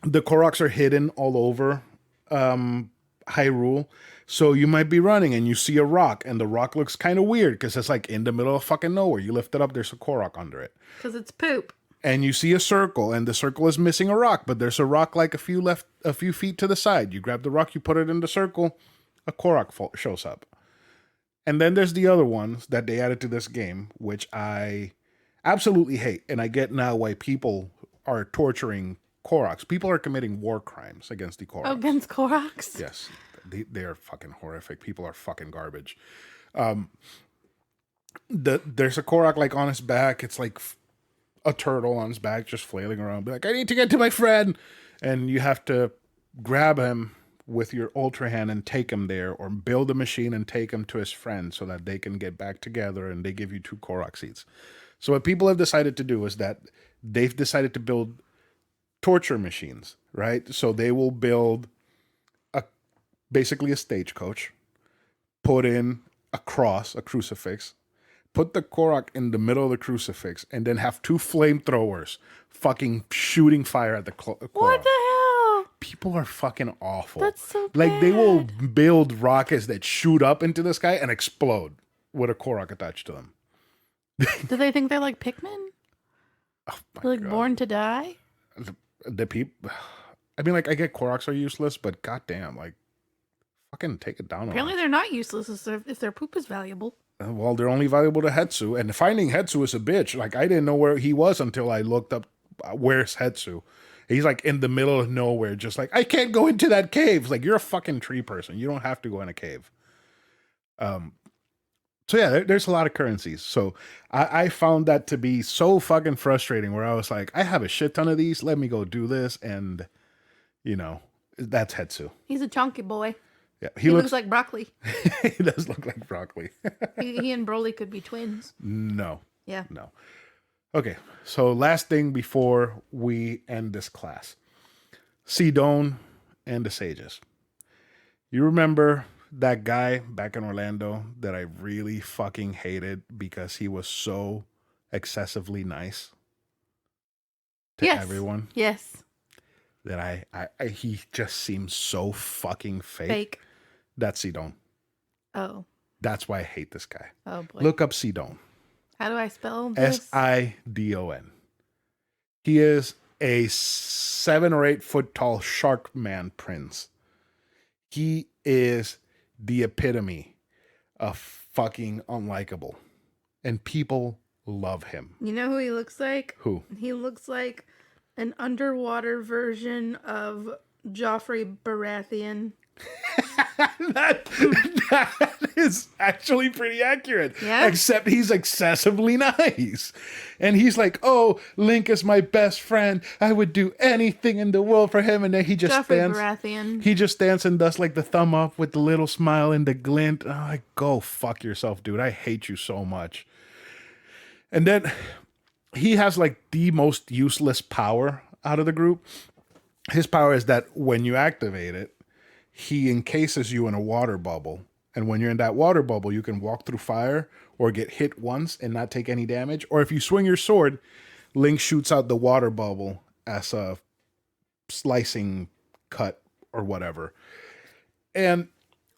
the Koroks are hidden all over Hyrule. So you might be running and you see a rock, and the rock looks kind of weird because it's like in the middle of fucking nowhere. You lift it up, there's a Korok under it. Because it's poop. And you see a circle, and the circle is missing a rock, but there's a rock like a few feet to the side. You grab the rock, you put it in the circle, a Korok shows up. And then there's the other ones that they added to this game, which I absolutely hate. And I get now why people are torturing Koroks. People are committing war crimes against the Koroks. Against Koroks? Yes. they are fucking horrific. People are fucking garbage. There's a Korok like on his back. It's like a turtle on his back, just flailing around. Be like, I need to get to my friend, and you have to grab him with your Ultra Hand and take him there, or build a machine and take him to his friend so that they can get back together. And they give you 2 Korok seeds. So what people have decided to do is that they've decided to build torture machines, right? So they will build basically a stagecoach, put in a cross, a crucifix, put the Korok in the middle of the crucifix, and then have 2 flamethrowers fucking shooting fire at the Korok. What the hell? People are fucking awful. That's so like they will bad. build rockets that shoot up into the sky and explode with a Korok attached to them. Do they think they're like Pikmin? Oh my They're like God. born to die? The people. I mean, like, I get Koroks are useless, but goddamn, like, fucking take it down. Apparently they're not useless if their poop is valuable. Well, they're only valuable to Hetsu, and finding Hetsu is a bitch. Like, I didn't know where he was until I looked up where's Hetsu. He's like in the middle of nowhere, just like, I can't go into that cave. It's like, you're a fucking tree person. You don't have to go in a cave. So yeah, there's a lot of currencies. So I found that to be so fucking frustrating where I was like, I have a shit ton of these. Let me go do this. And, you know, that's Hetsu. He's a chunky boy. Yeah, He looks like broccoli. he does look like broccoli. He and Broly could be twins. No. Yeah. No. Okay, so last thing before we end this class. Sidon and the Sages. You remember that guy back in Orlando that I really fucking hated because he was so excessively nice to Yes. everyone Yes. that I he just seems so fucking fake. Fake. That's Sidon. Oh. That's why I hate this guy. Oh boy. Look up Sidon. How do I spell this? Sidon. He is a 7 or 8 foot tall shark man prince. He is the epitome of fucking unlikable. And people love him. You know who he looks like? Who? He looks like an underwater version of Joffrey Baratheon. that is actually pretty accurate. Yeah? Except he's excessively nice. And he's like, oh, Link is my best friend. I would do anything in the world for him. And then he just Joffrey stands. Baratheon. He just stands and does like the thumb up with the little smile and the glint. I'm like, go fuck yourself, dude. I hate you so much. And then he has like the most useless power out of the group. His power is that when you activate it, he encases you in a water bubble. And when you're in that water bubble, you can walk through fire or get hit once and not take any damage. Or if you swing your sword, Link shoots out the water bubble as a slicing cut or whatever. And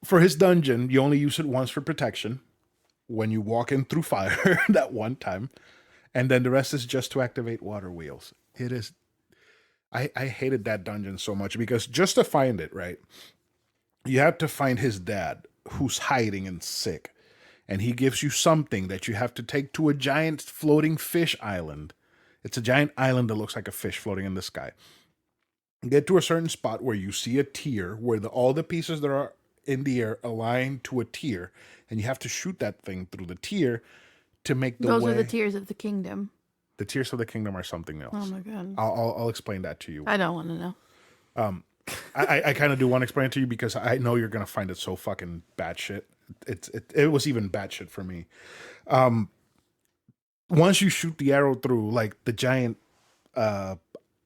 for his dungeon, you only use it once for protection when you walk in through fire that one time. And then the rest is just to activate water wheels. It is... I hated that dungeon so much because just to find it, right? You have to find his dad who's hiding and sick. And he gives you something that you have to take to a giant floating fish island. It's a giant island that looks like a fish floating in the sky. Get to a certain spot where you see a tier where all the pieces that are in the air align to a tier. And you have to shoot that thing through the tier to make the Those way. are the tears of the kingdom. The tears of the kingdom are something else. Oh my god. I'll explain that to you. I don't want to know. I kind of do want to explain it to you because I know you're gonna find it so fucking batshit. It was even batshit for me. Once you shoot the arrow through, like the giant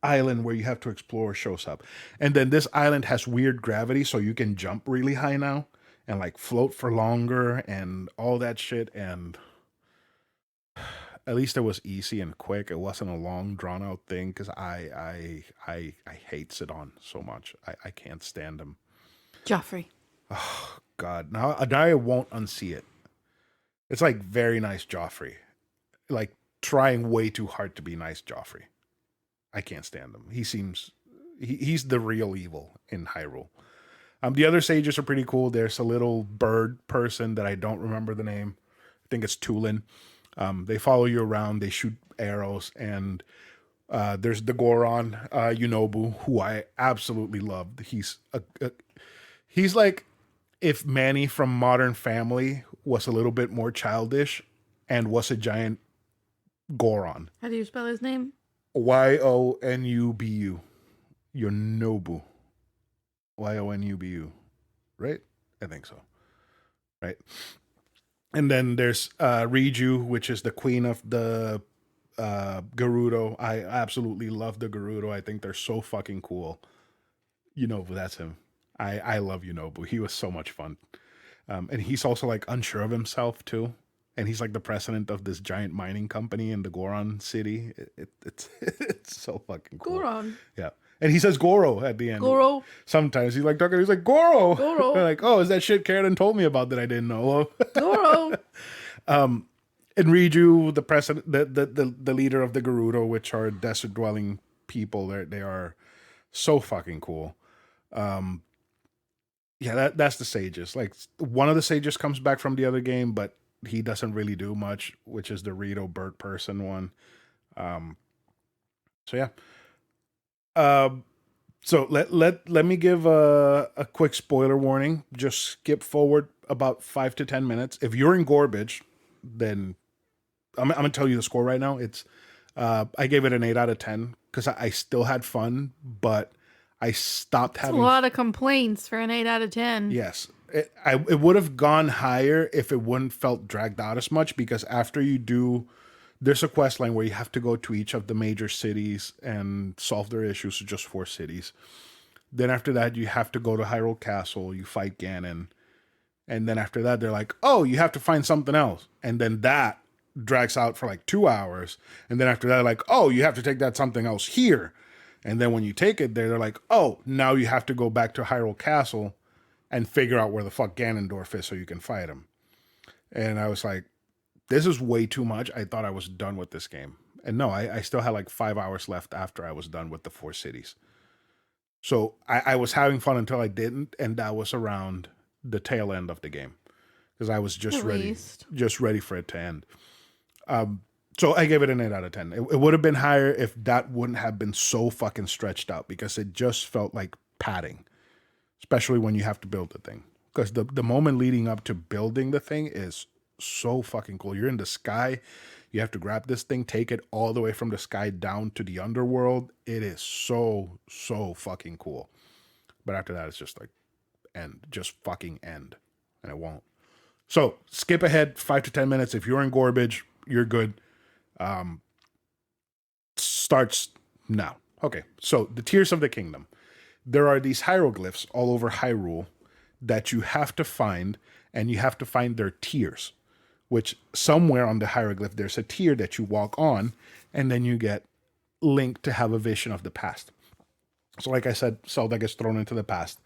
island where you have to explore shows up, and then this island has weird gravity, so you can jump really high now and like float for longer and all that shit. And at least it was easy and quick. It wasn't a long, drawn out thing because I hate Sidon so much. I can't stand him. Joffrey. Oh, God. Now I won't unsee it. It's like very nice Joffrey. Like trying way too hard to be nice Joffrey. I can't stand him. He's the real evil in Hyrule. The other sages are pretty cool. There's a little bird person that I don't remember the name. I think it's Tulin. They follow you around. They shoot arrows, and there's the Goron, Yunobu, who I absolutely loved. He's like if Manny from Modern Family was a little bit more childish and was a giant Goron. How do you spell his name? Yonubu. Yonobu. Yonubu. Right? I think so. Right? And then there's Riju, which is the queen of the Gerudo. I absolutely love the Gerudo. I think they're so fucking cool. Yunobu, that's him. I love Yunobu. He was so much fun. And he's also like unsure of himself too. And he's like the president of this giant mining company in the Goron city. It's it's so fucking cool. Goron. Yeah. And he says Goro at the end. Goro. Sometimes he's like talking, he's like, Goro. Goro. They're like, oh, is that shit Karradyne told me about that I didn't know? Goro. And Riju, the president, the leader of the Gerudo, which are desert dwelling people, they are so fucking cool. Yeah, that's the sages. Like one of the sages comes back from the other game, but he doesn't really do much, which is the Rito bird person one. So yeah. So let me give a quick spoiler warning. Just skip forward about 5 to 10 minutes. If you're in garbage, then I'm gonna tell you the score right now. It's I gave it an 8 out of 10 because I still had fun, but I stopped having a lot of complaints for an 8 out of 10. Yes. It would have gone higher if it wouldn't felt dragged out as much, because after you do, there's a quest line where you have to go to each of the major cities and solve their issues, so just 4 cities. Then after that, you have to go to Hyrule Castle, you fight Ganon. And then after that, they're like, oh, you have to find something else. And then that drags out for like 2 hours. And then after that, like, oh, you have to take that something else here. And then when you take it there, they're like, oh, now you have to go back to Hyrule Castle and figure out where the fuck Ganondorf is so you can fight him. And I was like, this is way too much. I thought I was done with this game. And no, I still had like 5 hours left after I was done with the 4 cities. So I was having fun until I didn't, and that was around the tail end of the game. Because I was just ready for it to end. So I gave it an 8 out of 10. It would have been higher if that wouldn't have been so fucking stretched out, because it just felt like padding, especially when you have to build the thing. Because the moment leading up to building the thing is so fucking cool. You're in the sky. You have to grab this thing, take it all the way from the sky down to the underworld. It is so, so fucking cool. But after that, it's just like, just fucking end. And it won't. So skip ahead 5 to 10 minutes. If you're in garbage, you're good. Starts now. Okay, so the Tears of the Kingdom. There are these hieroglyphs all over Hyrule that you have to find, and you have to find their tears, which somewhere on the hieroglyph there's a tear that you walk on, and then you get Link to have a vision of the past. So like I said, Zelda gets thrown into the past.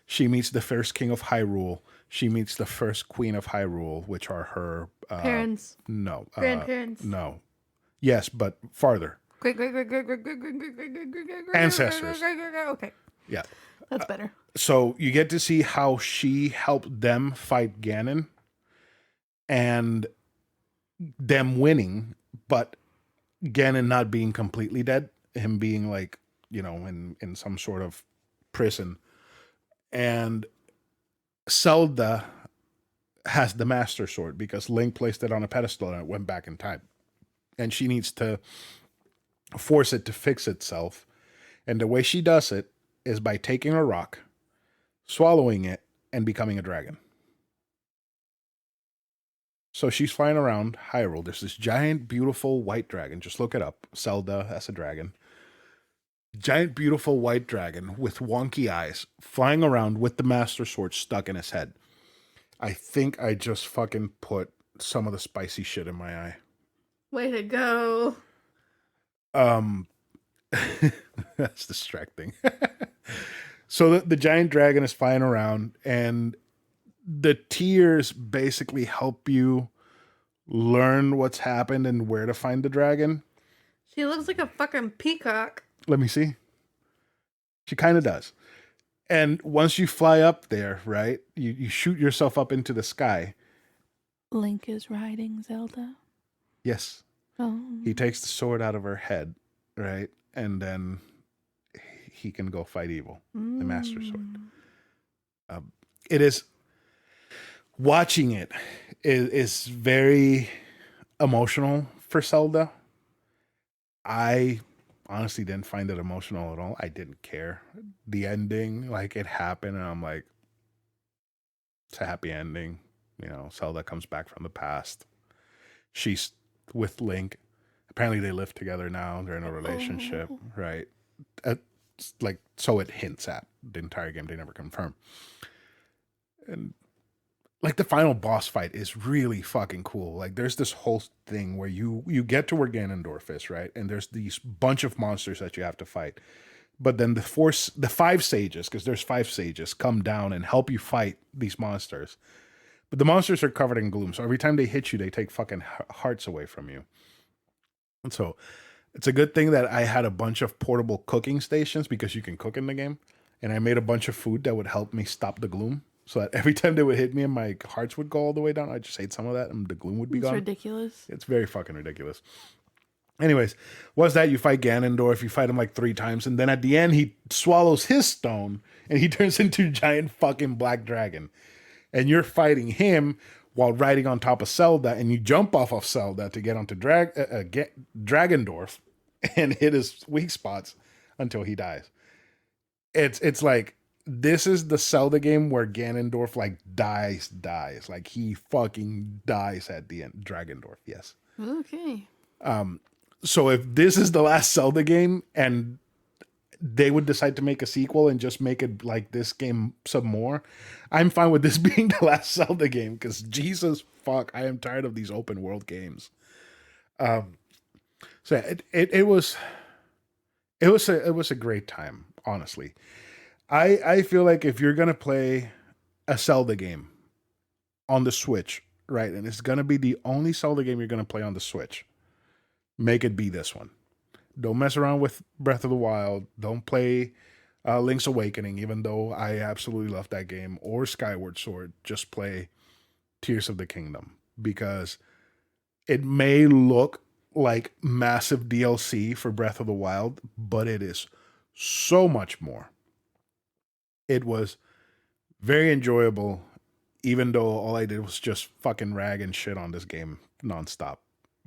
She meets the first king of Hyrule. She meets the first queen of Hyrule, which are her parents. No. Grandparents. No. Yes, but farther. Great. Ancestors. Okay. Yeah. That's better. So you get to see how she helped them fight Ganon and them winning, but Ganon not being completely dead, him being like, in some sort of prison. And Zelda has the Master Sword because Link placed it on a pedestal and it went back in time. And she needs to force it to fix itself. And the way she does it is by taking a rock, swallowing it, and becoming a dragon. So she's flying around Hyrule. There's this giant, beautiful white dragon. Just look it up. Zelda as a dragon. Giant, beautiful white dragon with wonky eyes flying around with the Master Sword stuck in his head. I think I just fucking put some of the spicy shit in my eye. Way to go. That's distracting. So the giant dragon is flying around, and the tears basically help you learn what's happened and where to find the dragon. She looks like a fucking peacock. Let me see. She kind of does. And once you fly up there, right, you shoot yourself up into the sky. Link is riding Zelda. Yes. Oh. He takes the sword out of her head, right? And then he can go fight evil, the Master Sword. It is watching it is very emotional for Zelda. I honestly didn't find it emotional at all. I didn't care. The ending, like it happened, and I'm like, it's a happy ending. You know, Zelda comes back from the past. She's with Link. Apparently, they live together now. They're in a relationship, Oh. right? Like, so it hints at the entire game. They never confirm. And like the final boss fight is really fucking cool. Like there's this whole thing where you get to where Ganondorf is, right? And there's these bunch of monsters that you have to fight. But then the five sages, because there's five sages, come down and help you fight these monsters. But the monsters are covered in gloom, so every time they hit you, they take fucking hearts away from you. And so it's a good thing that I had a bunch of portable cooking stations because you can cook in the game. And I made a bunch of food that would help me stop the gloom. So that every time they would hit me and my hearts would go all the way down, I just ate some of that and the gloom would be It's gone. ridiculous. It's very fucking ridiculous. Anyways, was that you fight Ganondorf, you fight him like 3 times, and then at the end he swallows his stone and he turns into a giant fucking black dragon. And you're fighting him while riding on top of Zelda, and you jump off of Zelda to get onto Dragendorf and hit his weak spots until he dies. It's like this is the Zelda game where Ganondorf like dies. Like he fucking dies at the end. Dragendorf, yes. Okay. So if this is the last Zelda game and they would decide to make a sequel and just make it like this game some more, I'm fine with this being the last Zelda game because Jesus fuck, I am tired of these open world games. So yeah, it was a great time, honestly. I feel like if you're gonna play a Zelda game on the Switch, right, and it's gonna be the only Zelda game you're gonna play on the Switch, make it be this one. Don't mess around with Breath of the Wild. Don't play Link's Awakening, even though I absolutely love that game, or Skyward Sword. Just play Tears of the Kingdom because it may look like massive DLC for Breath of the Wild, but it is so much more. It was very enjoyable, even though all I did was just fucking rag and shit on this game nonstop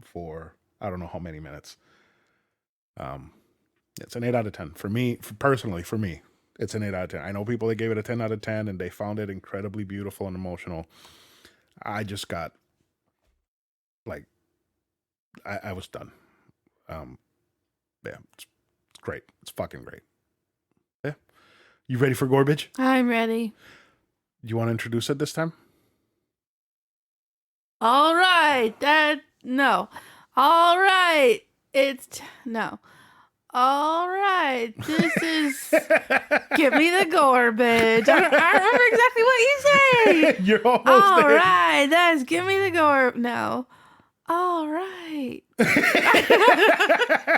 for I don't know how many minutes. Um, it's an 8 out of 10 for me. Personally, for me, it's an 8 out of 10. I know people that gave it a 10 out of 10 and they found it incredibly beautiful and emotional. I just got like, I was done. Um, yeah, it's great. It's fucking great. Yeah, you ready for garbage? I'm ready. You want to introduce it this time? All right. No. All right. No. All right. This is Give me the garbage. I remember exactly what you say. You're almost All there. right. That's give me the garbage. No. All right.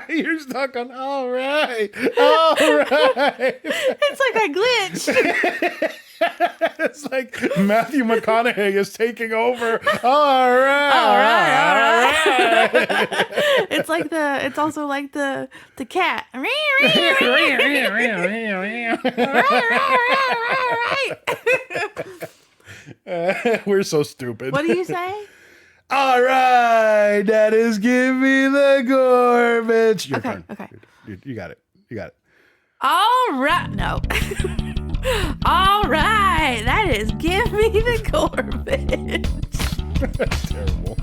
You're stuck on all right. All right. It's like I glitched. It's like Matthew McConaughey is taking over. All right. All right. It's also like the cat. We're so stupid. What do you say? All right, that is give me the garbage. Your turn. Okay. You got it. You got it. All right. No. All right. That is give me the garbage. That's terrible.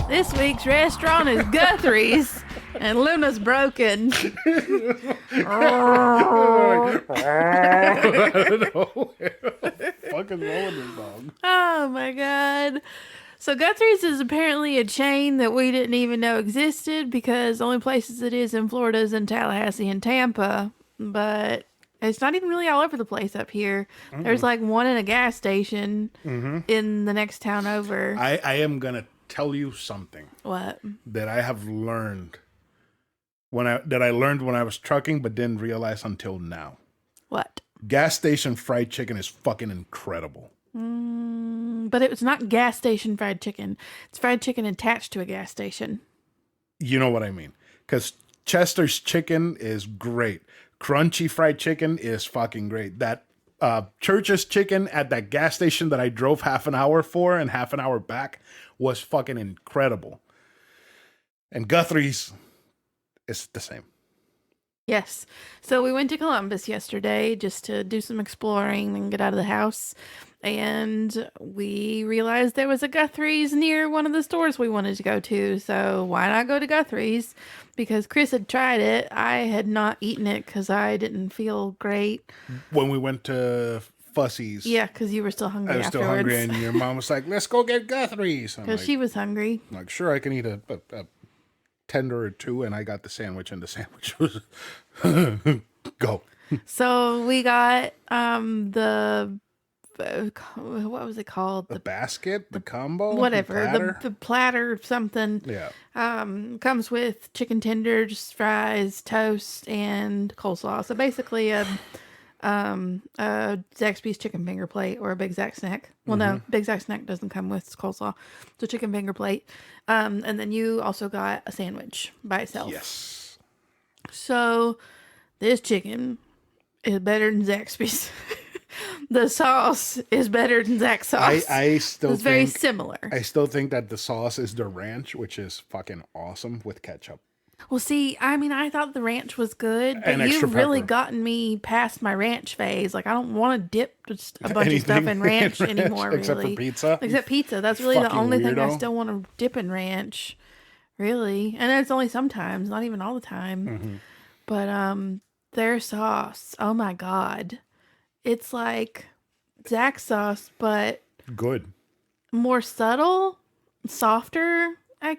This week's restaurant is Guthrie's, and Luna's broken. I don't know. What the fuck is wrong with this dog? Oh my god. So Guthrie's is apparently a chain that we didn't even know existed because the only places it is in Florida is in Tallahassee and Tampa. But it's not even really all over the place up here. There's like one in a gas station in the next town over. I am gonna tell you something What? that I have learned when I learned when I was trucking, but didn't realize until now. What? Gas station fried chicken is fucking incredible. But it was not gas station fried chicken. It's fried chicken attached to a gas station. You know what I mean? Because Chester's chicken is great. Crunchy fried chicken is fucking great. That Church's chicken at that gas station that I drove half an hour for and half an hour back was fucking incredible. And Guthrie's is the same. Yes. So we went to Columbus yesterday just to do some exploring and get out of the house. And we realized there was a Guthrie's near one of the stores we wanted to go to. So why not go to Guthrie's? Because Chris had tried it. I had not eaten it because I didn't feel great. When we went to Fussy's. Yeah, because you were still hungry I was afterwards. still hungry, and your mom was like, let's go get Guthrie's. Because she was hungry. I'm like, sure, I can eat a tender or two, and I got the sandwich, and the sandwich was go. So we got what was it called? The basket, the combo, whatever, the platter something. Yeah. Comes with chicken tenders, fries, toast, and coleslaw. So basically a Zaxby's chicken finger plate or a Big Zax snack. Well, no, Big Zax snack doesn't come with coleslaw. It's a chicken finger plate. And then you also got a sandwich by itself. Yes. So this chicken is better than Zaxby's. The sauce is better than Zach's sauce. I still it's very similar. I still think that the sauce is the ranch, which is fucking awesome with ketchup. Well, see, I mean, I thought the ranch was good, but And you've extra really pepper. gotten me past my ranch phase. Like, I don't want to dip just a bunch of stuff in ranch anymore, except really. for pizza. Except pizza. That's really the Fucking only thing I weirdo. still want to dip in ranch, really. And it's only sometimes, not even all the time. But their sauce, oh my God. It's like Zach's sauce, but Good. more subtle, softer.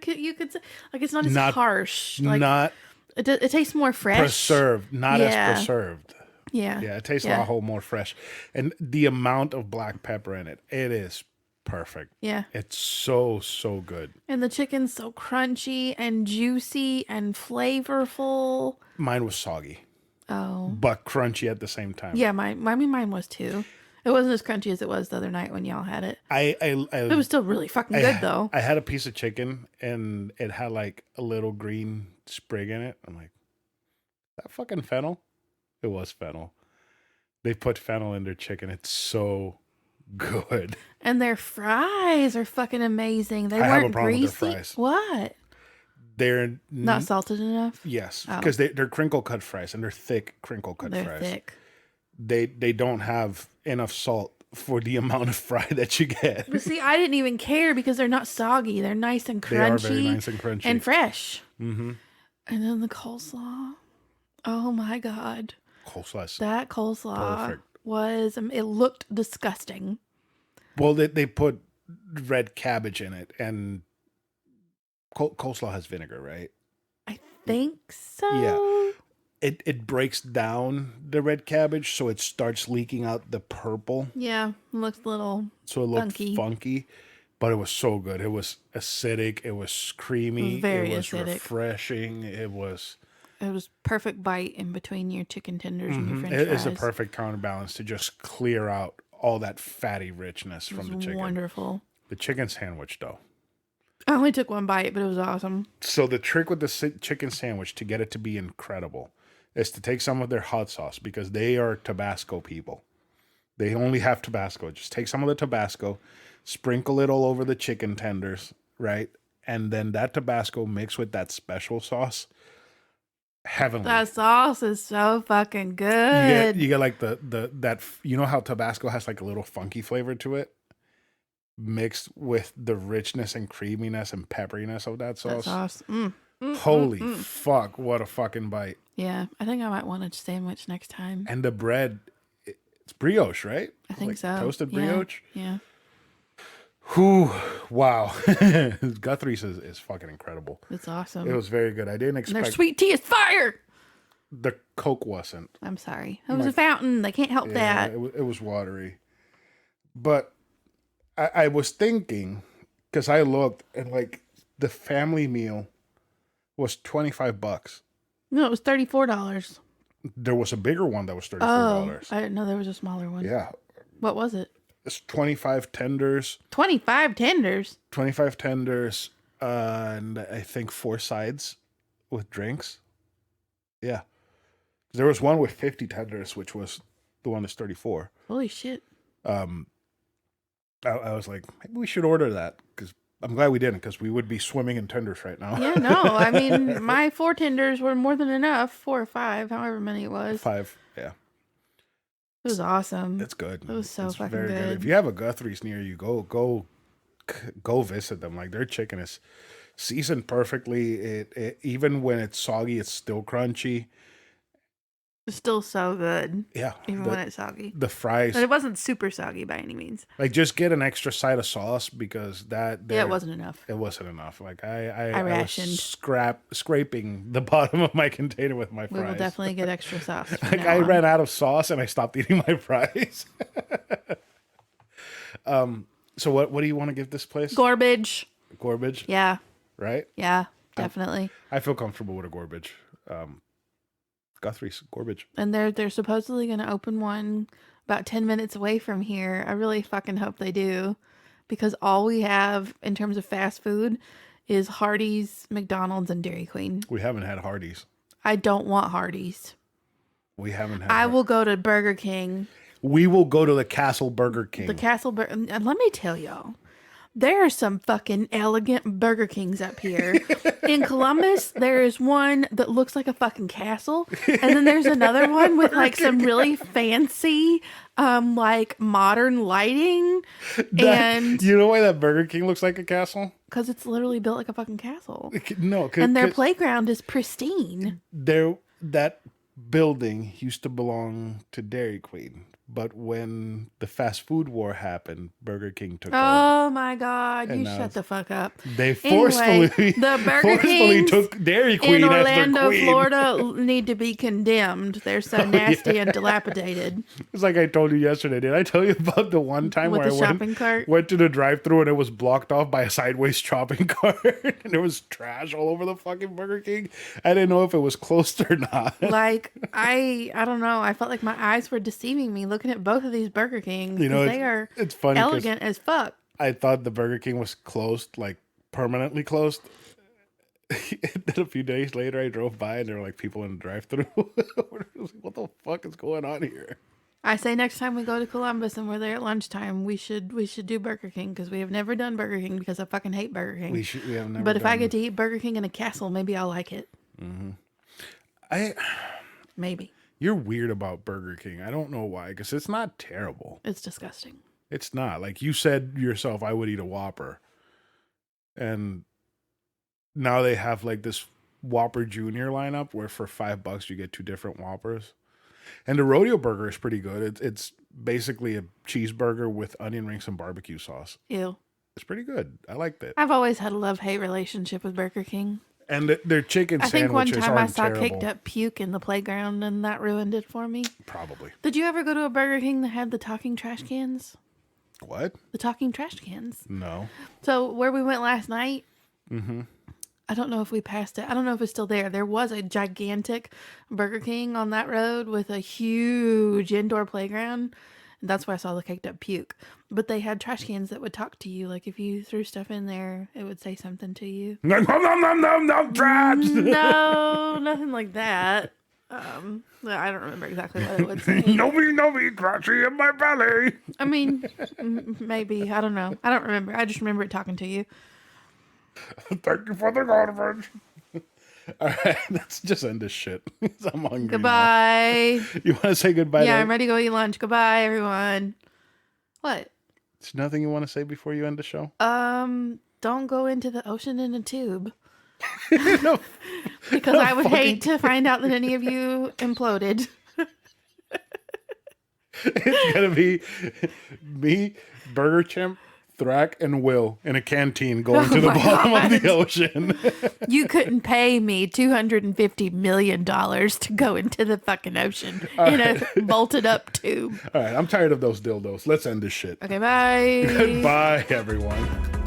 You could say, like, it's not as harsh. Like, Not it tastes more fresh. preserved. Not as preserved. Yeah. Yeah, it tastes a whole more fresh. And the amount of black pepper in it, it is perfect. Yeah. It's so good. And the chicken's so crunchy and juicy and flavorful. Mine was soggy, Oh. but crunchy at the same time. Yeah, mine was too. It wasn't as crunchy as it was the other night when y'all had it. It was still really fucking good though. I had a piece of chicken and it had like a little green sprig in it. I'm like, that fucking fennel? It was fennel. They put fennel in their chicken. It's so good. And their fries are fucking amazing. They I have a weren't problem with greasy. their fries. What? They're Not salted enough? yes, Oh. because they're crinkle cut fries and they're thick crinkle cut They're fries. thick. They don't have enough salt for the amount of fry that you get. But see, I didn't even care because they're not soggy. They're nice and crunchy. They are very nice and crunchy. and fresh. Mm-hmm. And then the coleslaw. Oh my God. Coleslaw. That coleslaw Perfect. was, it looked disgusting. Well, they put red cabbage in it, and coleslaw has vinegar, right? I think so. Yeah. It breaks down the red cabbage, so it starts leaking out the purple. Yeah, it looks a little So it looked funky, but it was so good. It was acidic. It was creamy. Very it was acidic. refreshing. It was perfect bite in between your chicken tenders and your french fries. it's a perfect counterbalance to just clear out all that fatty richness from the chicken. Wonderful. The chicken sandwich, though. I only took one bite, but it was awesome. So the trick with the chicken sandwich to get it to be incredible is to take some of their hot sauce, because they are Tabasco people. They only have Tabasco. Just take some of the Tabasco, sprinkle it all over the chicken tenders, right? And then that Tabasco mixed with that special sauce, heavenly. That sauce is so fucking good. You get like that, you know how Tabasco has like a little funky flavor to it? Mixed with the richness and creaminess and pepperiness of that sauce. Holy fuck, what a fucking bite. Yeah, I think I might want a sandwich next time. And the bread, it's brioche, right? I think so. Toasted brioche? Yeah. Whew, wow. Guthrie's is fucking incredible. It's awesome. It was very good. I didn't And expect... their sweet tea is fire! The Coke wasn't. I'm sorry. It was a fountain. They can't help that. It was watery. But I was thinking, because I looked, and like the family meal was $25. No, it was $34. There was a bigger one that was $34. Oh, I didn't know there was a smaller one. Yeah. What was it? It's 25 tenders. 25 tenders? 25 tenders, and I think 4 sides with drinks. Yeah. There was one with 50 tenders, which was the one that's 34. Holy shit. I was like, maybe we should order that, because I'm glad we didn't, because we would be swimming in tenders right now. Yeah, no. I mean, my 4 tenders were more than enough. 4 or 5, however many it was. 5, yeah. It was awesome. It's good. It was so it's fucking very good. If you have a Guthrie's near you, go visit them. Like, their chicken is seasoned perfectly. It even when it's soggy, it's still crunchy. It's still so good. Yeah. Even when it's soggy. The fries. But it wasn't super soggy by any means. Like, just get an extra side of sauce, because Yeah, it wasn't enough. It wasn't enough. Like, I rationed. was scraping the bottom of my container with my fries. We will definitely get extra sauce. Like, I ran out of sauce and I stopped eating my fries. So what do you want to give this place? Garbage. Garbage? Yeah. Right? Yeah, definitely. I feel comfortable with a garbage. Guthrie's garbage. And they're supposedly going to open one about 10 minutes away from here. I really fucking hope they do, because all we have in terms of fast food is Hardee's, McDonald's, and Dairy Queen. We haven't had Hardee's. I don't want Hardee's. We haven't had. I will go to Burger King. We will go to the Castle Burger King. The Castle Burger. And let me tell y'all, there are some fucking elegant Burger Kings up here. In Columbus, there is one that looks like a fucking castle. And then there's another one with like some really fancy, like modern lighting. And you know why that Burger King looks like a castle? Because it's literally built like a fucking castle. No. And their playground is pristine. That building used to belong to Dairy Queen. But when the fast food war happened, Burger King took over. Oh my God! You shut the fuck up. They forcefully, the Burger Kings took Dairy Queen in as their Orlando, queen. Florida, need to be condemned. They're so nasty and dilapidated. It's like I told you yesterday. Did I tell you about the one time With where the I shopping cart? went to the drive-thru and it was blocked off by a sideways shopping cart and there was trash all over the fucking Burger King? I didn't know if it was closed or not. Like I don't know. I felt like my eyes were deceiving me looking at both of these Burger Kings. You know, they are it's funny, elegant as fuck. I thought the Burger King was closed, like permanently closed. And then a few days later, I drove by and there were like people in the drive-thru. What the fuck is going on here? I say next time we go to Columbus and we're there at lunchtime, we should do Burger King, because we have never done Burger King because I fucking hate Burger King. We have never. But if I get to eat Burger King in a castle, maybe I'll like it. Mm-hmm. Maybe. You're weird about Burger King. I don't know why, because it's not terrible. It's disgusting. It's not. Like you said yourself, I would eat a Whopper. And now they have like this Whopper Junior lineup where for $5 you get 2 different Whoppers. And the Rodeo Burger is pretty good. It's basically a cheeseburger with onion rings and barbecue sauce. Ew. It's pretty good. I liked it. I've always had a love-hate relationship with Burger King. And their chicken I think one sandwiches time I aren't saw terrible. caked up puke in the playground and that ruined it for me. Probably. Did you ever go to a Burger King that had the talking trash cans? What? The talking trash cans. No. So where we went last night, Mm-hmm. I don't know if we passed it. I don't know if it's still there. There was a gigantic Burger King on that road with a huge indoor playground. And that's where I saw the caked up puke. But they had trash cans that would talk to you. Like if you threw stuff in there, it would say something to you. No, trash! No, nothing like that. I don't remember exactly what it would say. No me, trashy in my belly. I mean, maybe. I don't know. I don't remember. I just remember it talking to you. Thank you for the garbage. All right, let's just end this shit. I'm hungry. Goodbye. Now. You want to say goodbye? Yeah, I'm ready to go eat lunch. Goodbye, everyone. What? There's nothing you want to say before you end the show? Don't go into the ocean in a tube. No. Because I would hate to find out that any of you imploded. It's gonna be me, Burgerchamp, Thrak, and Will in a canteen going to the bottom of the ocean. You couldn't pay me $250 million to go into the fucking ocean in a bolted up tube. All right, I'm tired of those dildos. Let's end this shit. Okay, bye. Goodbye, everyone.